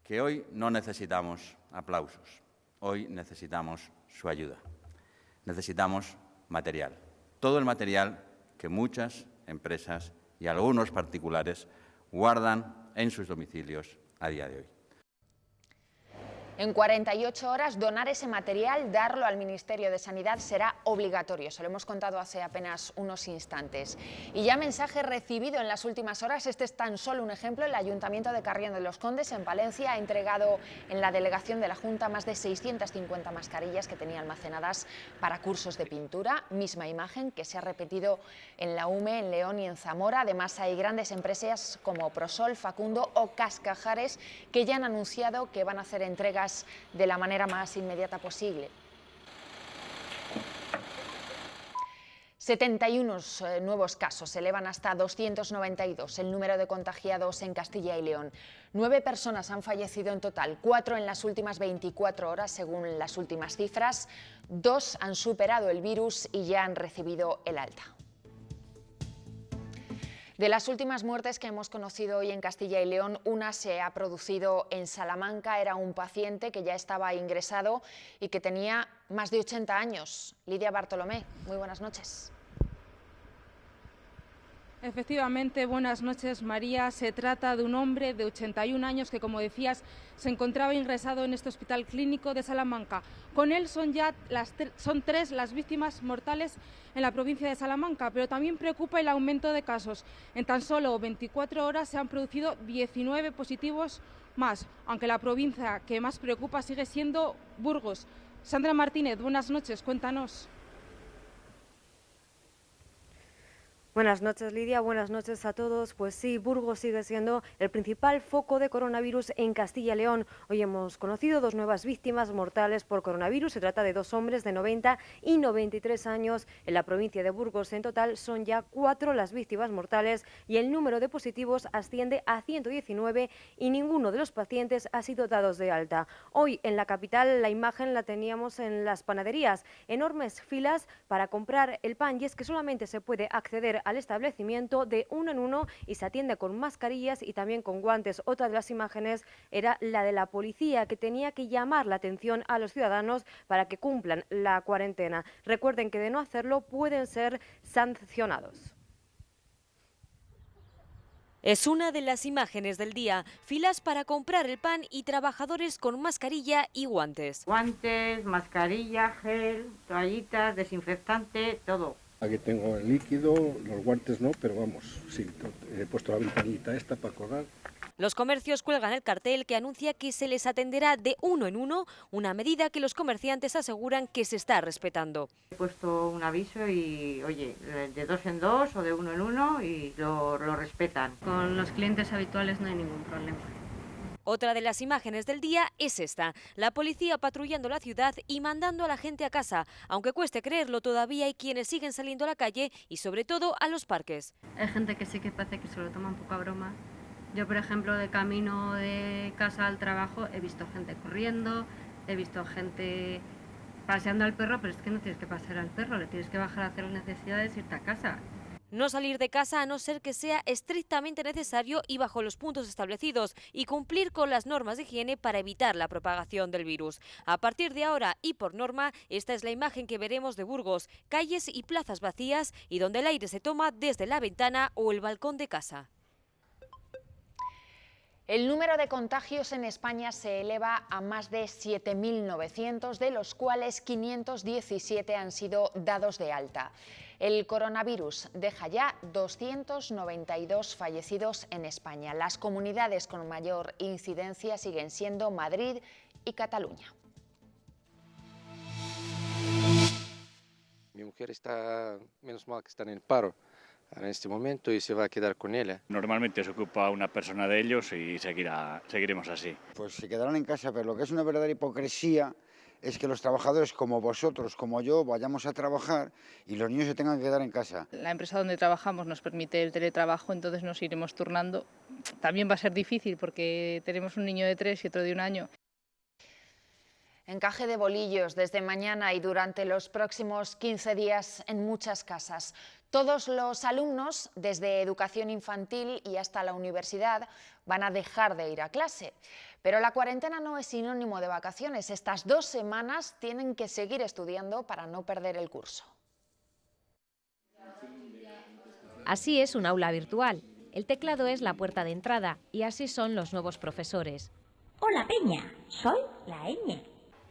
Que hoy no necesitamos aplausos, hoy necesitamos su ayuda. Necesitamos material, todo el material que muchas empresas y algunos particulares guardan en sus domicilios a día de hoy. En 48 horas donar ese material, darlo al Ministerio de Sanidad será obligatorio. Se lo hemos contado hace apenas unos instantes. Y ya mensaje recibido en las últimas horas, este es tan solo un ejemplo. El Ayuntamiento de Carrión de los Condes, en Palencia, ha entregado en la delegación de la Junta más de 650 mascarillas que tenía almacenadas para cursos de pintura. Misma imagen que se ha repetido en la UME, en León y en Zamora. Además hay grandes empresas como Prosol, Facundo o Cascajares que ya han anunciado que van a hacer entregas de la manera más inmediata posible. 71 nuevos casos, se elevan hasta 292 el número de contagiados en Castilla y León. 9 personas han fallecido en total, 4 en las últimas 24 horas según las últimas cifras. 2 han superado el virus y ya han recibido el alta. De las últimas muertes que hemos conocido hoy en Castilla y León, una se ha producido en Salamanca. Era un paciente que ya estaba ingresado y que tenía más de 80 años. Lidia Bartolomé, muy buenas noches. Efectivamente, buenas noches, María. Se trata de un hombre de 81 años que, como decías, se encontraba ingresado en este hospital clínico de Salamanca. Con él son 3 las víctimas mortales en la provincia de Salamanca, pero también preocupa el aumento de casos. En tan solo 24 horas se han producido 19 positivos más, aunque la provincia que más preocupa sigue siendo Burgos. Sandra Martínez, buenas noches, cuéntanos. Buenas noches, Lidia. Buenas noches a todos. Pues sí, Burgos sigue siendo el principal foco de coronavirus en Castilla y León. Hoy hemos conocido 2 nuevas víctimas mortales por coronavirus. Se trata de 2 hombres de 90 y 93 años. En la provincia de Burgos, en total, son ya 4 las víctimas mortales y el número de positivos asciende a 119 y ninguno de los pacientes ha sido dados de alta. Hoy, en la capital, la imagen la teníamos en las panaderías. Enormes filas para comprar el pan, y es que solamente se puede acceder al establecimiento de uno en uno y se atiende con mascarillas y también con guantes. Otra de las imágenes era la de la policía, que tenía que llamar la atención a los ciudadanos para que cumplan la cuarentena. Recuerden que de no hacerlo pueden ser sancionados. Es una de las imágenes del día, filas para comprar el pan y trabajadores con mascarilla y guantes. Guantes, mascarilla, gel, toallitas, desinfectante, todo. Aquí tengo el líquido, los guantes no, pero vamos, sí, he puesto la ventanita esta para colgar. Los comercios cuelgan el cartel que anuncia que se les atenderá de uno en uno, una medida que los comerciantes aseguran que se está respetando. He puesto un aviso y, oye, de 2 en 2 o de 1 en 1 y lo respetan. Con los clientes habituales no hay ningún problema. Otra de las imágenes del día es esta, la policía patrullando la ciudad y mandando a la gente a casa. Aunque cueste creerlo, todavía hay quienes siguen saliendo a la calle y sobre todo a los parques. Hay gente que sí que parece que se lo toma un poco a broma. Yo, por ejemplo, de camino de casa al trabajo he visto gente corriendo, he visto gente paseando al perro, pero es que no tienes que pasear al perro, le tienes que bajar a hacer las necesidades e irte a casa. No salir de casa a no ser que sea estrictamente necesario y bajo los puntos establecidos y cumplir con las normas de higiene para evitar la propagación del virus. A partir de ahora y por norma, esta es la imagen que veremos de Burgos, calles y plazas vacías y donde el aire se toma desde la ventana o el balcón de casa. El número de contagios en España se eleva a más de 7.900, de los cuales 517 han sido dados de alta. El coronavirus deja ya 292 fallecidos en España. Las comunidades con mayor incidencia siguen siendo Madrid y Cataluña. Mi mujer está, menos mal que está en el paro en este momento y se va a quedar con ella. Normalmente se ocupa una persona de ellos y seguiremos así. Pues se quedarán en casa, pero lo que es una verdadera hipocresía es que los trabajadores como vosotros, como yo, vayamos a trabajar y los niños se tengan que quedar en casa. La empresa donde trabajamos nos permite el teletrabajo, entonces nos iremos turnando. También va a ser difícil porque tenemos un niño de 3 y otro de 1 año. Encaje de bolillos desde mañana y durante los próximos 15 días en muchas casas. Todos los alumnos, desde educación infantil y hasta la universidad, van a dejar de ir a clase. Pero la cuarentena no es sinónimo de vacaciones. Estas 2 semanas tienen que seguir estudiando para no perder el curso. Así es un aula virtual. El teclado es la puerta de entrada y así son los nuevos profesores. Hola Peña, soy la ñ.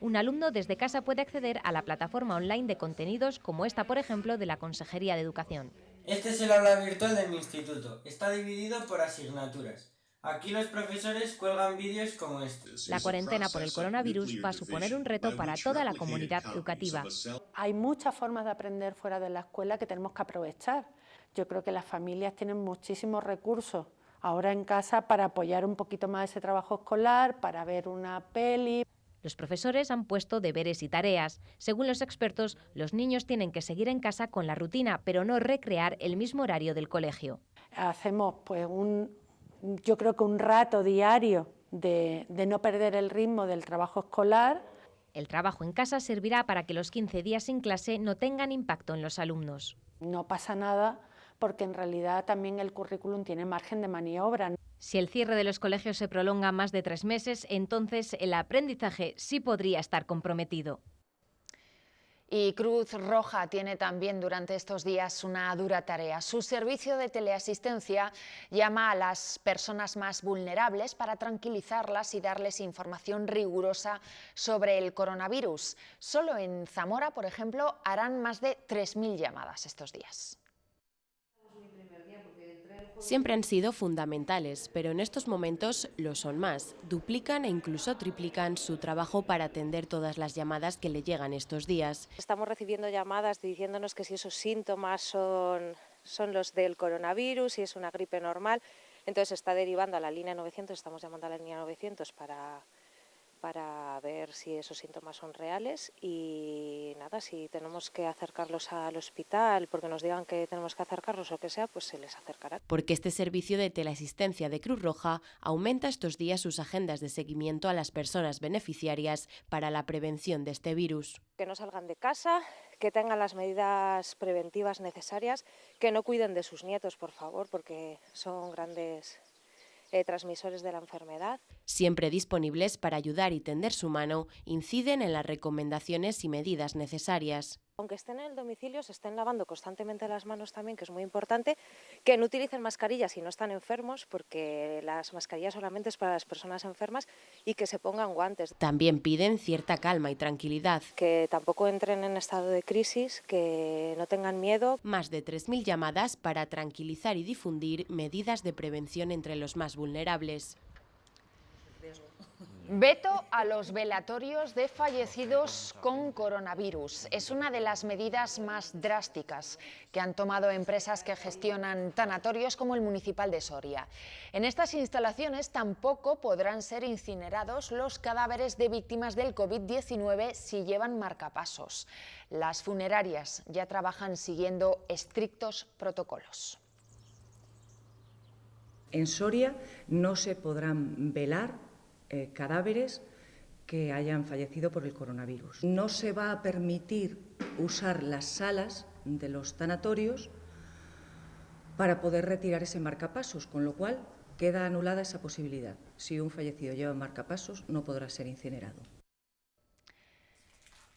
Un alumno desde casa puede acceder a la plataforma online de contenidos como esta, por ejemplo, de la Consejería de Educación. Este es el aula virtual de mi instituto. Está dividido por asignaturas. Aquí los profesores cuelgan vídeos como este. La cuarentena por el coronavirus va a suponer un reto para toda la comunidad educativa. Hay muchas formas de aprender fuera de la escuela que tenemos que aprovechar. Yo creo que las familias tienen muchísimos recursos ahora en casa para apoyar un poquito más ese trabajo escolar, para ver una peli. Los profesores han puesto deberes y tareas. Según los expertos, los niños tienen que seguir en casa con la rutina, pero no recrear el mismo horario del colegio. Hacemos pues yo creo que un rato diario de no perder el ritmo del trabajo escolar. El trabajo en casa servirá para que los 15 días sin clase no tengan impacto en los alumnos. No pasa nada porque en realidad también el currículum tiene margen de maniobra. Si el cierre de los colegios se prolonga más de 3 meses, entonces el aprendizaje sí podría estar comprometido. Y Cruz Roja tiene también durante estos días una dura tarea. Su servicio de teleasistencia llama a las personas más vulnerables para tranquilizarlas y darles información rigurosa sobre el coronavirus. Solo en Zamora, por ejemplo, harán más de 3.000 llamadas estos días. Siempre han sido fundamentales, pero en estos momentos lo son más. Duplican e incluso triplican su trabajo para atender todas las llamadas que le llegan estos días. Estamos recibiendo llamadas diciéndonos que si esos síntomas son los del coronavirus, si es una gripe normal. Entonces se está derivando a la línea 900, estamos llamando a la línea 900 para ver si esos síntomas son reales y nada, si tenemos que acercarlos al hospital porque nos digan que tenemos que acercarlos o que sea, pues se les acercará. Porque este servicio de teleasistencia de Cruz Roja aumenta estos días sus agendas de seguimiento a las personas beneficiarias para la prevención de este virus. Que no salgan de casa, que tengan las medidas preventivas necesarias, que no cuiden de sus nietos, por favor, porque son grandes transmisores de la enfermedad. Siempre disponibles para ayudar y tender su mano, inciden en las recomendaciones y medidas necesarias. Aunque estén en el domicilio, se estén lavando constantemente las manos también, que es muy importante, que no utilicen mascarillas si no están enfermos, porque las mascarillas solamente es para las personas enfermas, y que se pongan guantes. También piden cierta calma y tranquilidad. Que tampoco entren en estado de crisis, que no tengan miedo. Más de 3.000 llamadas para tranquilizar y difundir medidas de prevención entre los más vulnerables. Veto a los velatorios de fallecidos con coronavirus. Es una de las medidas más drásticas que han tomado empresas que gestionan tanatorios como el municipal de Soria. En estas instalaciones tampoco podrán ser incinerados los cadáveres de víctimas del COVID-19 si llevan marcapasos. Las funerarias ya trabajan siguiendo estrictos protocolos. En Soria no se podrán velar cadáveres que hayan fallecido por el coronavirus. No se va a permitir usar las salas de los tanatorios para poder retirar ese marcapasos, con lo cual queda anulada esa posibilidad. Si un fallecido lleva marcapasos, no podrá ser incinerado.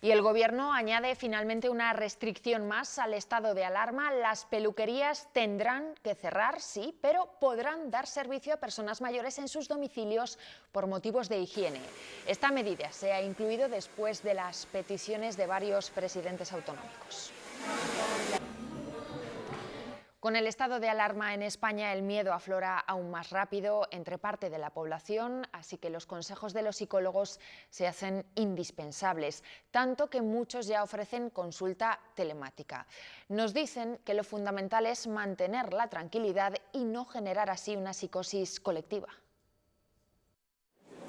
Y el Gobierno añade finalmente una restricción más al estado de alarma. Las peluquerías tendrán que cerrar, sí, pero podrán dar servicio a personas mayores en sus domicilios por motivos de higiene. Esta medida se ha incluido después de las peticiones de varios presidentes autonómicos. Con el estado de alarma en España, el miedo aflora aún más rápido entre parte de la población, así que los consejos de los psicólogos se hacen indispensables, tanto que muchos ya ofrecen consulta telemática. Nos dicen que lo fundamental es mantener la tranquilidad y no generar así una psicosis colectiva.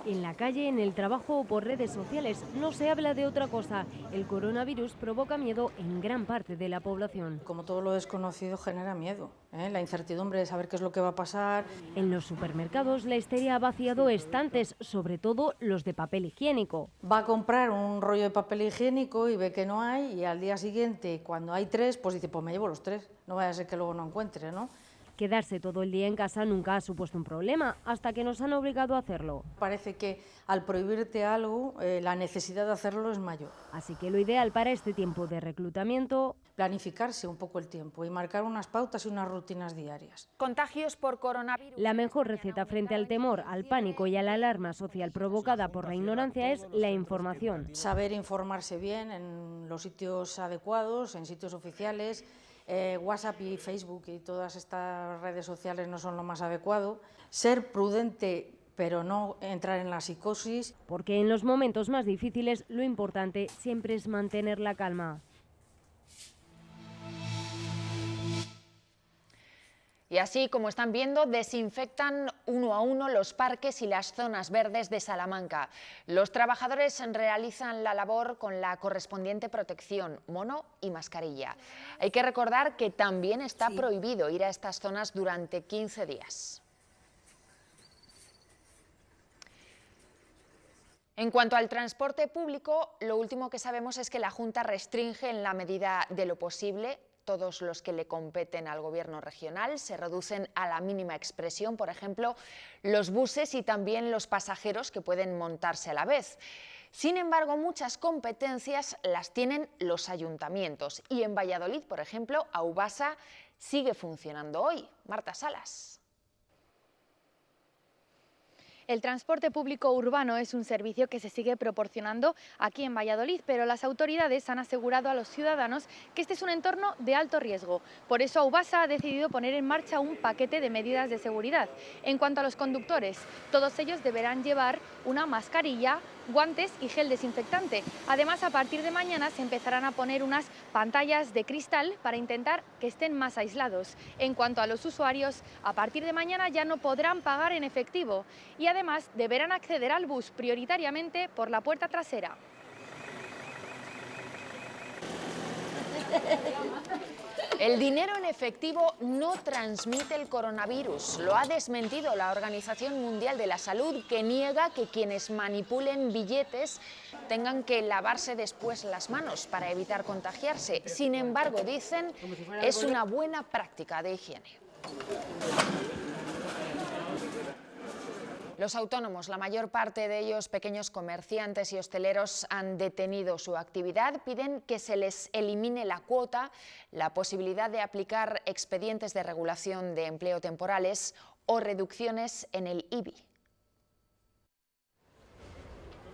En la calle, en el trabajo o por redes sociales no se habla de otra cosa. El coronavirus provoca miedo en gran parte de la población. Como todo lo desconocido genera miedo, la incertidumbre de saber qué es lo que va a pasar. En los supermercados la histeria ha vaciado estantes, sobre todo los de papel higiénico. Va a comprar un rollo de papel higiénico y ve que no hay y al día siguiente, cuando hay 3, pues dice, pues me llevo los 3, no vaya a ser que luego no encuentre, ¿no? Quedarse todo el día en casa nunca ha supuesto un problema, hasta que nos han obligado a hacerlo. Parece que al prohibirte algo, la necesidad de hacerlo es mayor. Así que lo ideal para este tiempo de reclutamiento... planificarse un poco el tiempo y marcar unas pautas y unas rutinas diarias. Contagios por coronavirus. La mejor receta frente al temor, al pánico y a la alarma social provocada por la ignorancia es la información. Saber informarse bien en los sitios adecuados, en sitios oficiales. WhatsApp y Facebook y todas estas redes sociales no son lo más adecuado. Ser prudente, pero no entrar en la psicosis. Porque en los momentos más difíciles lo importante siempre es mantener la calma. Y así, como están viendo, desinfectan uno a uno los parques y las zonas verdes de Salamanca. Los trabajadores realizan la labor con la correspondiente protección, mono y mascarilla. Hay que recordar que también está prohibido ir a estas zonas durante 15 días. En cuanto al transporte público, lo último que sabemos es que la Junta restringe en la medida de lo posible todos los que le competen al Gobierno regional, se reducen a la mínima expresión, por ejemplo, los buses y también los pasajeros que pueden montarse a la vez. Sin embargo, muchas competencias las tienen los ayuntamientos y en Valladolid, por ejemplo, Aubasa sigue funcionando hoy. Marta Salas. El transporte público urbano es un servicio que se sigue proporcionando aquí en Valladolid, pero las autoridades han asegurado a los ciudadanos que este es un entorno de alto riesgo. Por eso Aubasa ha decidido poner en marcha un paquete de medidas de seguridad. En cuanto a los conductores, todos ellos deberán llevar una mascarilla, guantes y gel desinfectante. Además, a partir de mañana se empezarán a poner unas pantallas de cristal para intentar que estén más aislados. En cuanto a los usuarios, a partir de mañana ya no podrán pagar en efectivo y además deberán acceder al bus prioritariamente por la puerta trasera. El dinero en efectivo no transmite el coronavirus. Lo ha desmentido la Organización Mundial de la Salud, que niega que quienes manipulen billetes tengan que lavarse después las manos para evitar contagiarse. Sin embargo, dicen, es una buena práctica de higiene. Los autónomos, la mayor parte de ellos pequeños comerciantes y hosteleros, han detenido su actividad. Piden que se les elimine la cuota, la posibilidad de aplicar expedientes de regulación de empleo temporales o reducciones en el IBI.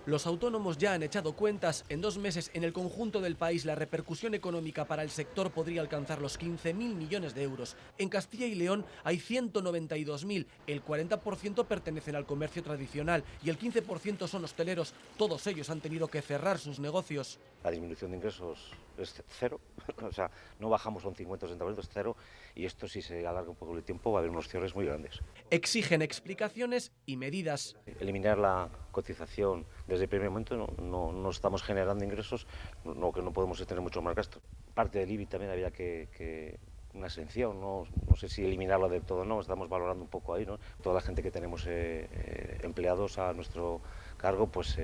Los autónomos ya han echado cuentas. En 2 meses en el conjunto del país la repercusión económica para el sector podría alcanzar los 15.000 millones de euros. En Castilla y León hay 192.000, el 40% pertenecen al comercio tradicional y el 15% son hosteleros. Todos ellos han tenido que cerrar sus negocios. La disminución de ingresos es cero, o sea, no bajamos un 50 o 60%, es cero, y esto si se alarga un poco el tiempo va a haber unos cierres muy grandes. Exigen explicaciones y medidas. Eliminar la cotización desde el primer momento, no estamos generando ingresos, que no podemos tener mucho más gastos. Parte del IBI también había que una exención, no sé si eliminarlo del todo o no, estamos valorando un poco ahí, ¿no? Toda la gente que tenemos empleados a nuestro cargo, pues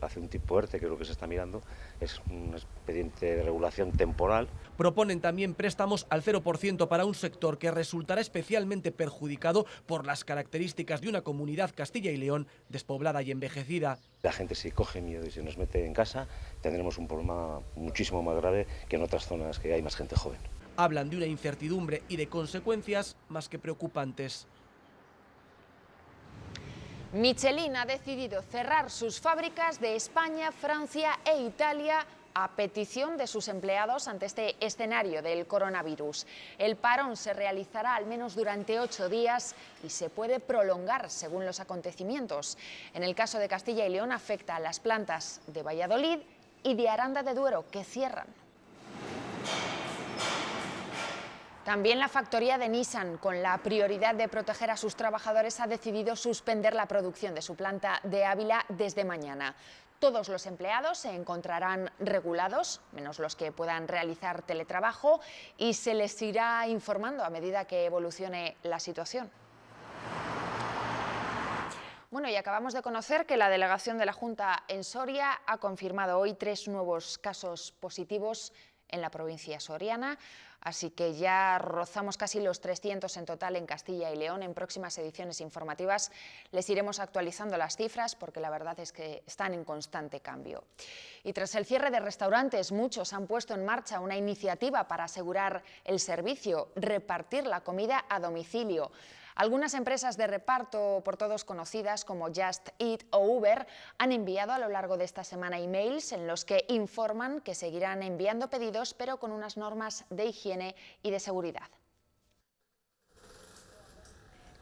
hace un tipo ERTE, que es lo que se está mirando, es un expediente de regulación temporal. Proponen también préstamos al 0% para un sector que resultará especialmente perjudicado por las características de una comunidad, Castilla y León, despoblada y envejecida. La gente si coge miedo y se nos mete en casa, tendremos un problema muchísimo más grave que en otras zonas que hay más gente joven. Hablan de una incertidumbre y de consecuencias más que preocupantes. Michelin ha decidido cerrar sus fábricas de España, Francia e Italia a petición de sus empleados ante este escenario del coronavirus. El parón se realizará al menos durante 8 días y se puede prolongar según los acontecimientos. En el caso de Castilla y León afecta a las plantas de Valladolid y de Aranda de Duero, que cierran. También la factoría de Nissan, con la prioridad de proteger a sus trabajadores, ha decidido suspender la producción de su planta de Ávila desde mañana. Todos los empleados se encontrarán regulados, menos los que puedan realizar teletrabajo, y se les irá informando a medida que evolucione la situación. Bueno, y acabamos de conocer que la delegación de la Junta en Soria ha confirmado hoy 3 nuevos casos positivos en la provincia soriana, así que ya rozamos casi los 300 en total en Castilla y León. En próximas ediciones informativas les iremos actualizando las cifras porque la verdad es que están en constante cambio. Y tras el cierre de restaurantes, muchos han puesto en marcha una iniciativa para asegurar el servicio, repartir la comida a domicilio. Algunas empresas de reparto por todos conocidas como Just Eat o Uber han enviado a lo largo de esta semana emails en los que informan que seguirán enviando pedidos pero con unas normas de higiene y de seguridad.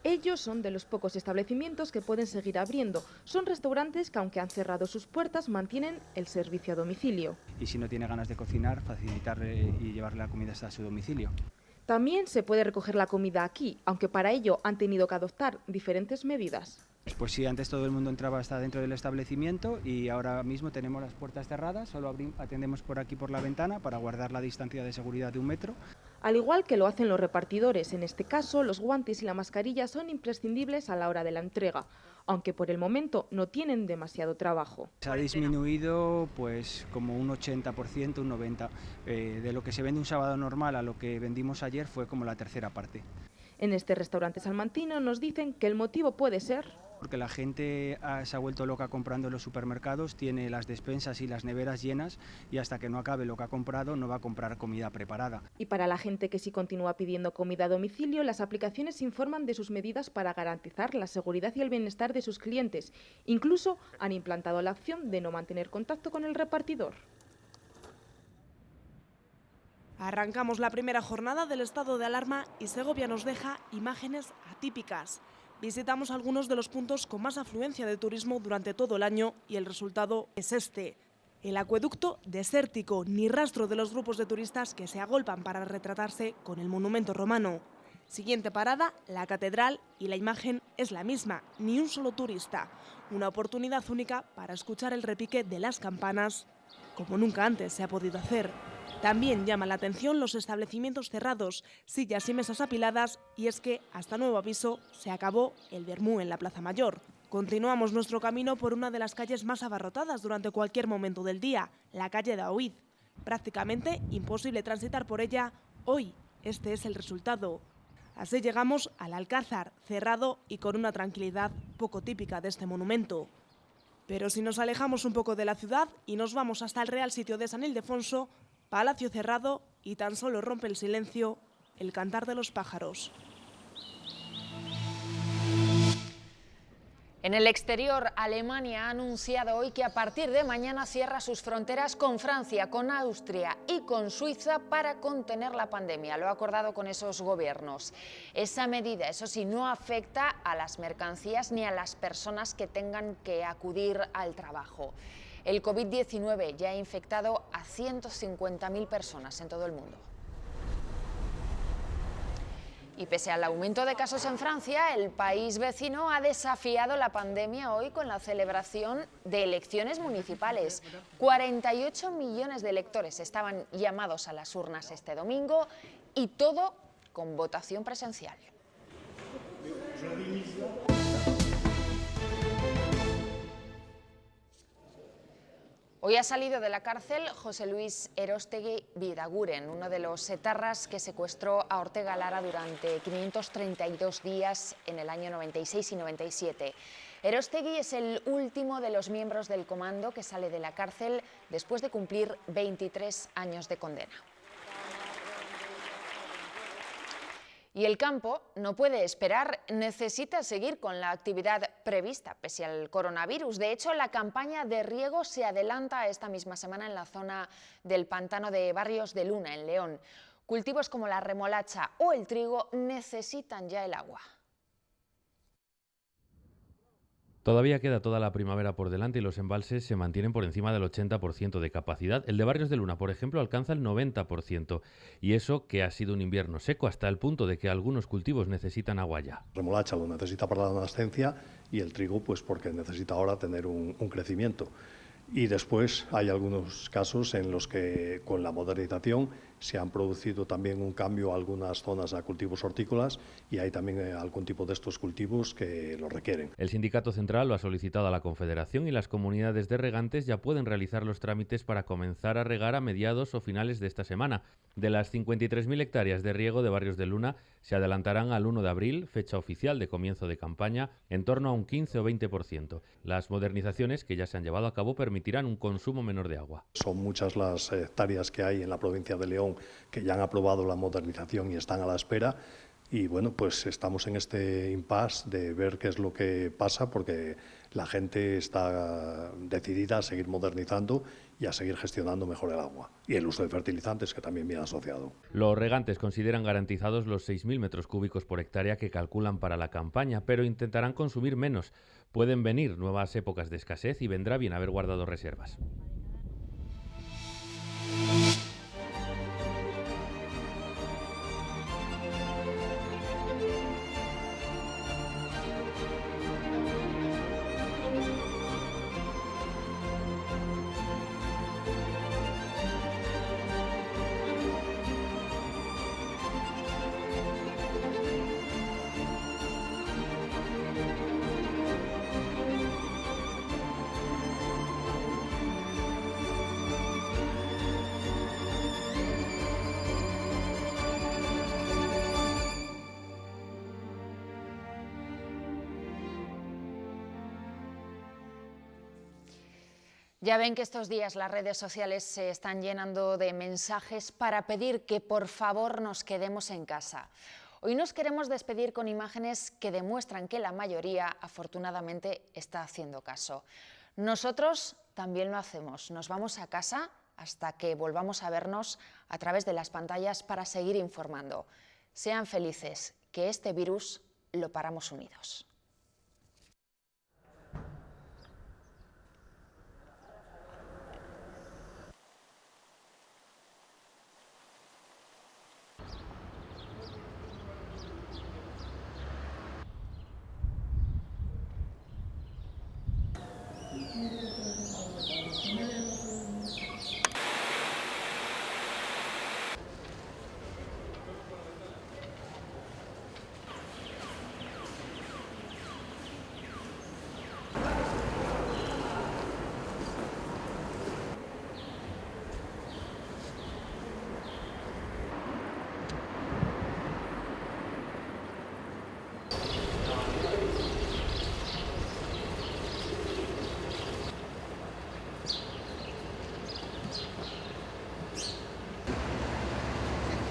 Ellos son de los pocos establecimientos que pueden seguir abriendo. Son restaurantes que, aunque han cerrado sus puertas, mantienen el servicio a domicilio. Y si no tiene ganas de cocinar, facilitarle y llevarle la comida hasta su domicilio. También se puede recoger la comida aquí, aunque para ello han tenido que adoptar diferentes medidas. Pues sí, antes todo el mundo entraba hasta dentro del establecimiento y ahora mismo tenemos las puertas cerradas, solo atendemos por aquí por la ventana para guardar la distancia de seguridad de 1 metro. Al igual que lo hacen los repartidores, en este caso los guantes y la mascarilla son imprescindibles a la hora de la entrega, aunque por el momento no tienen demasiado trabajo. Se ha disminuido pues como un 80%, un 90%. De lo que se vende un sábado normal a lo que vendimos ayer fue como la tercera parte. En este restaurante salmantino nos dicen que el motivo puede ser porque la gente se ha vuelto loca comprando en los supermercados, tiene las despensas y las neveras llenas y hasta que no acabe lo que ha comprado no va a comprar comida preparada. Y para la gente que sí continúa pidiendo comida a domicilio, las aplicaciones informan de sus medidas para garantizar la seguridad y el bienestar de sus clientes. Incluso han implantado la opción de no mantener contacto con el repartidor. Arrancamos la primera jornada del estado de alarma y Segovia nos deja imágenes atípicas. Visitamos algunos de los puntos con más afluencia de turismo durante todo el año y el resultado es este. El acueducto desértico, ni rastro de los grupos de turistas que se agolpan para retratarse con el monumento romano. Siguiente parada, la catedral, y la imagen es la misma, ni un solo turista. Una oportunidad única para escuchar el repique de las campanas, como nunca antes se ha podido hacer. También llama la atención los establecimientos cerrados, sillas y mesas apiladas, y es que, hasta nuevo aviso, se acabó el vermú en la Plaza Mayor. Continuamos nuestro camino por una de las calles más abarrotadas durante cualquier momento del día, la calle de Aoiz. Prácticamente imposible transitar por ella, hoy este es el resultado. Así llegamos al Alcázar, cerrado y con una tranquilidad poco típica de este monumento. Pero si nos alejamos un poco de la ciudad y nos vamos hasta el Real Sitio de San Ildefonso, palacio cerrado y tan solo rompe el silencio el cantar de los pájaros. En el exterior, Alemania ha anunciado hoy que a partir de mañana cierra sus fronteras con Francia, con Austria y con Suiza para contener la pandemia. Lo ha acordado con esos gobiernos. Esa medida, eso sí, no afecta a las mercancías ni a las personas que tengan que acudir al trabajo. El COVID-19 ya ha infectado a 150.000 personas en todo el mundo. Y pese al aumento de casos en Francia, el país vecino ha desafiado la pandemia hoy con la celebración de elecciones municipales. 48 millones de electores estaban llamados a las urnas este domingo y todo con votación presencial. Hoy ha salido de la cárcel José Luis Erostegui Bidaguren, uno de los etarras que secuestró a Ortega Lara durante 532 días en el año 96 y 97. Erostegui es el último de los miembros del comando que sale de la cárcel después de cumplir 23 años de condena. Y el campo no puede esperar, necesita seguir con la actividad prevista pese al coronavirus. De hecho, la campaña de riego se adelanta esta misma semana en la zona del pantano de Barrios de Luna, en León. Cultivos como la remolacha o el trigo necesitan ya el agua. Todavía queda toda la primavera por delante y los embalses se mantienen por encima del 80% de capacidad. El de Barrios de Luna, por ejemplo, alcanza el 90%. Y eso que ha sido un invierno seco hasta el punto de que algunos cultivos necesitan agua ya. Remolacha lo necesita para la nascencia y el trigo pues porque necesita ahora tener un crecimiento. Y después hay algunos casos en los que con la modernización se han producido también un cambio a algunas zonas a cultivos hortícolas y hay también algún tipo de estos cultivos que lo requieren. El Sindicato Central lo ha solicitado a la Confederación y las comunidades de regantes ya pueden realizar los trámites para comenzar a regar a mediados o finales de esta semana. De las 53.000 hectáreas de riego de Barrios de Luna se adelantarán al 1 de abril, fecha oficial de comienzo de campaña, en torno a un 15 o 20%. Las modernizaciones que ya se han llevado a cabo permitirán un consumo menor de agua. Son muchas las hectáreas que hay en la provincia de León que ya han aprobado la modernización y están a la espera. Y bueno, pues estamos en este impasse de ver qué es lo que pasa, porque la gente está decidida a seguir modernizando y a seguir gestionando mejor el agua y el uso de fertilizantes, que también viene asociado. Los regantes consideran garantizados los 6.000 metros cúbicos por hectárea que calculan para la campaña, pero intentarán consumir menos. Pueden venir nuevas épocas de escasez y vendrá bien haber guardado reservas. Ya ven que estos días las redes sociales se están llenando de mensajes para pedir que por favor nos quedemos en casa. Hoy nos queremos despedir con imágenes que demuestran que la mayoría, afortunadamente, está haciendo caso. Nosotros también lo hacemos. Nos vamos a casa hasta que volvamos a vernos a través de las pantallas para seguir informando. Sean felices, que este virus lo paramos unidos.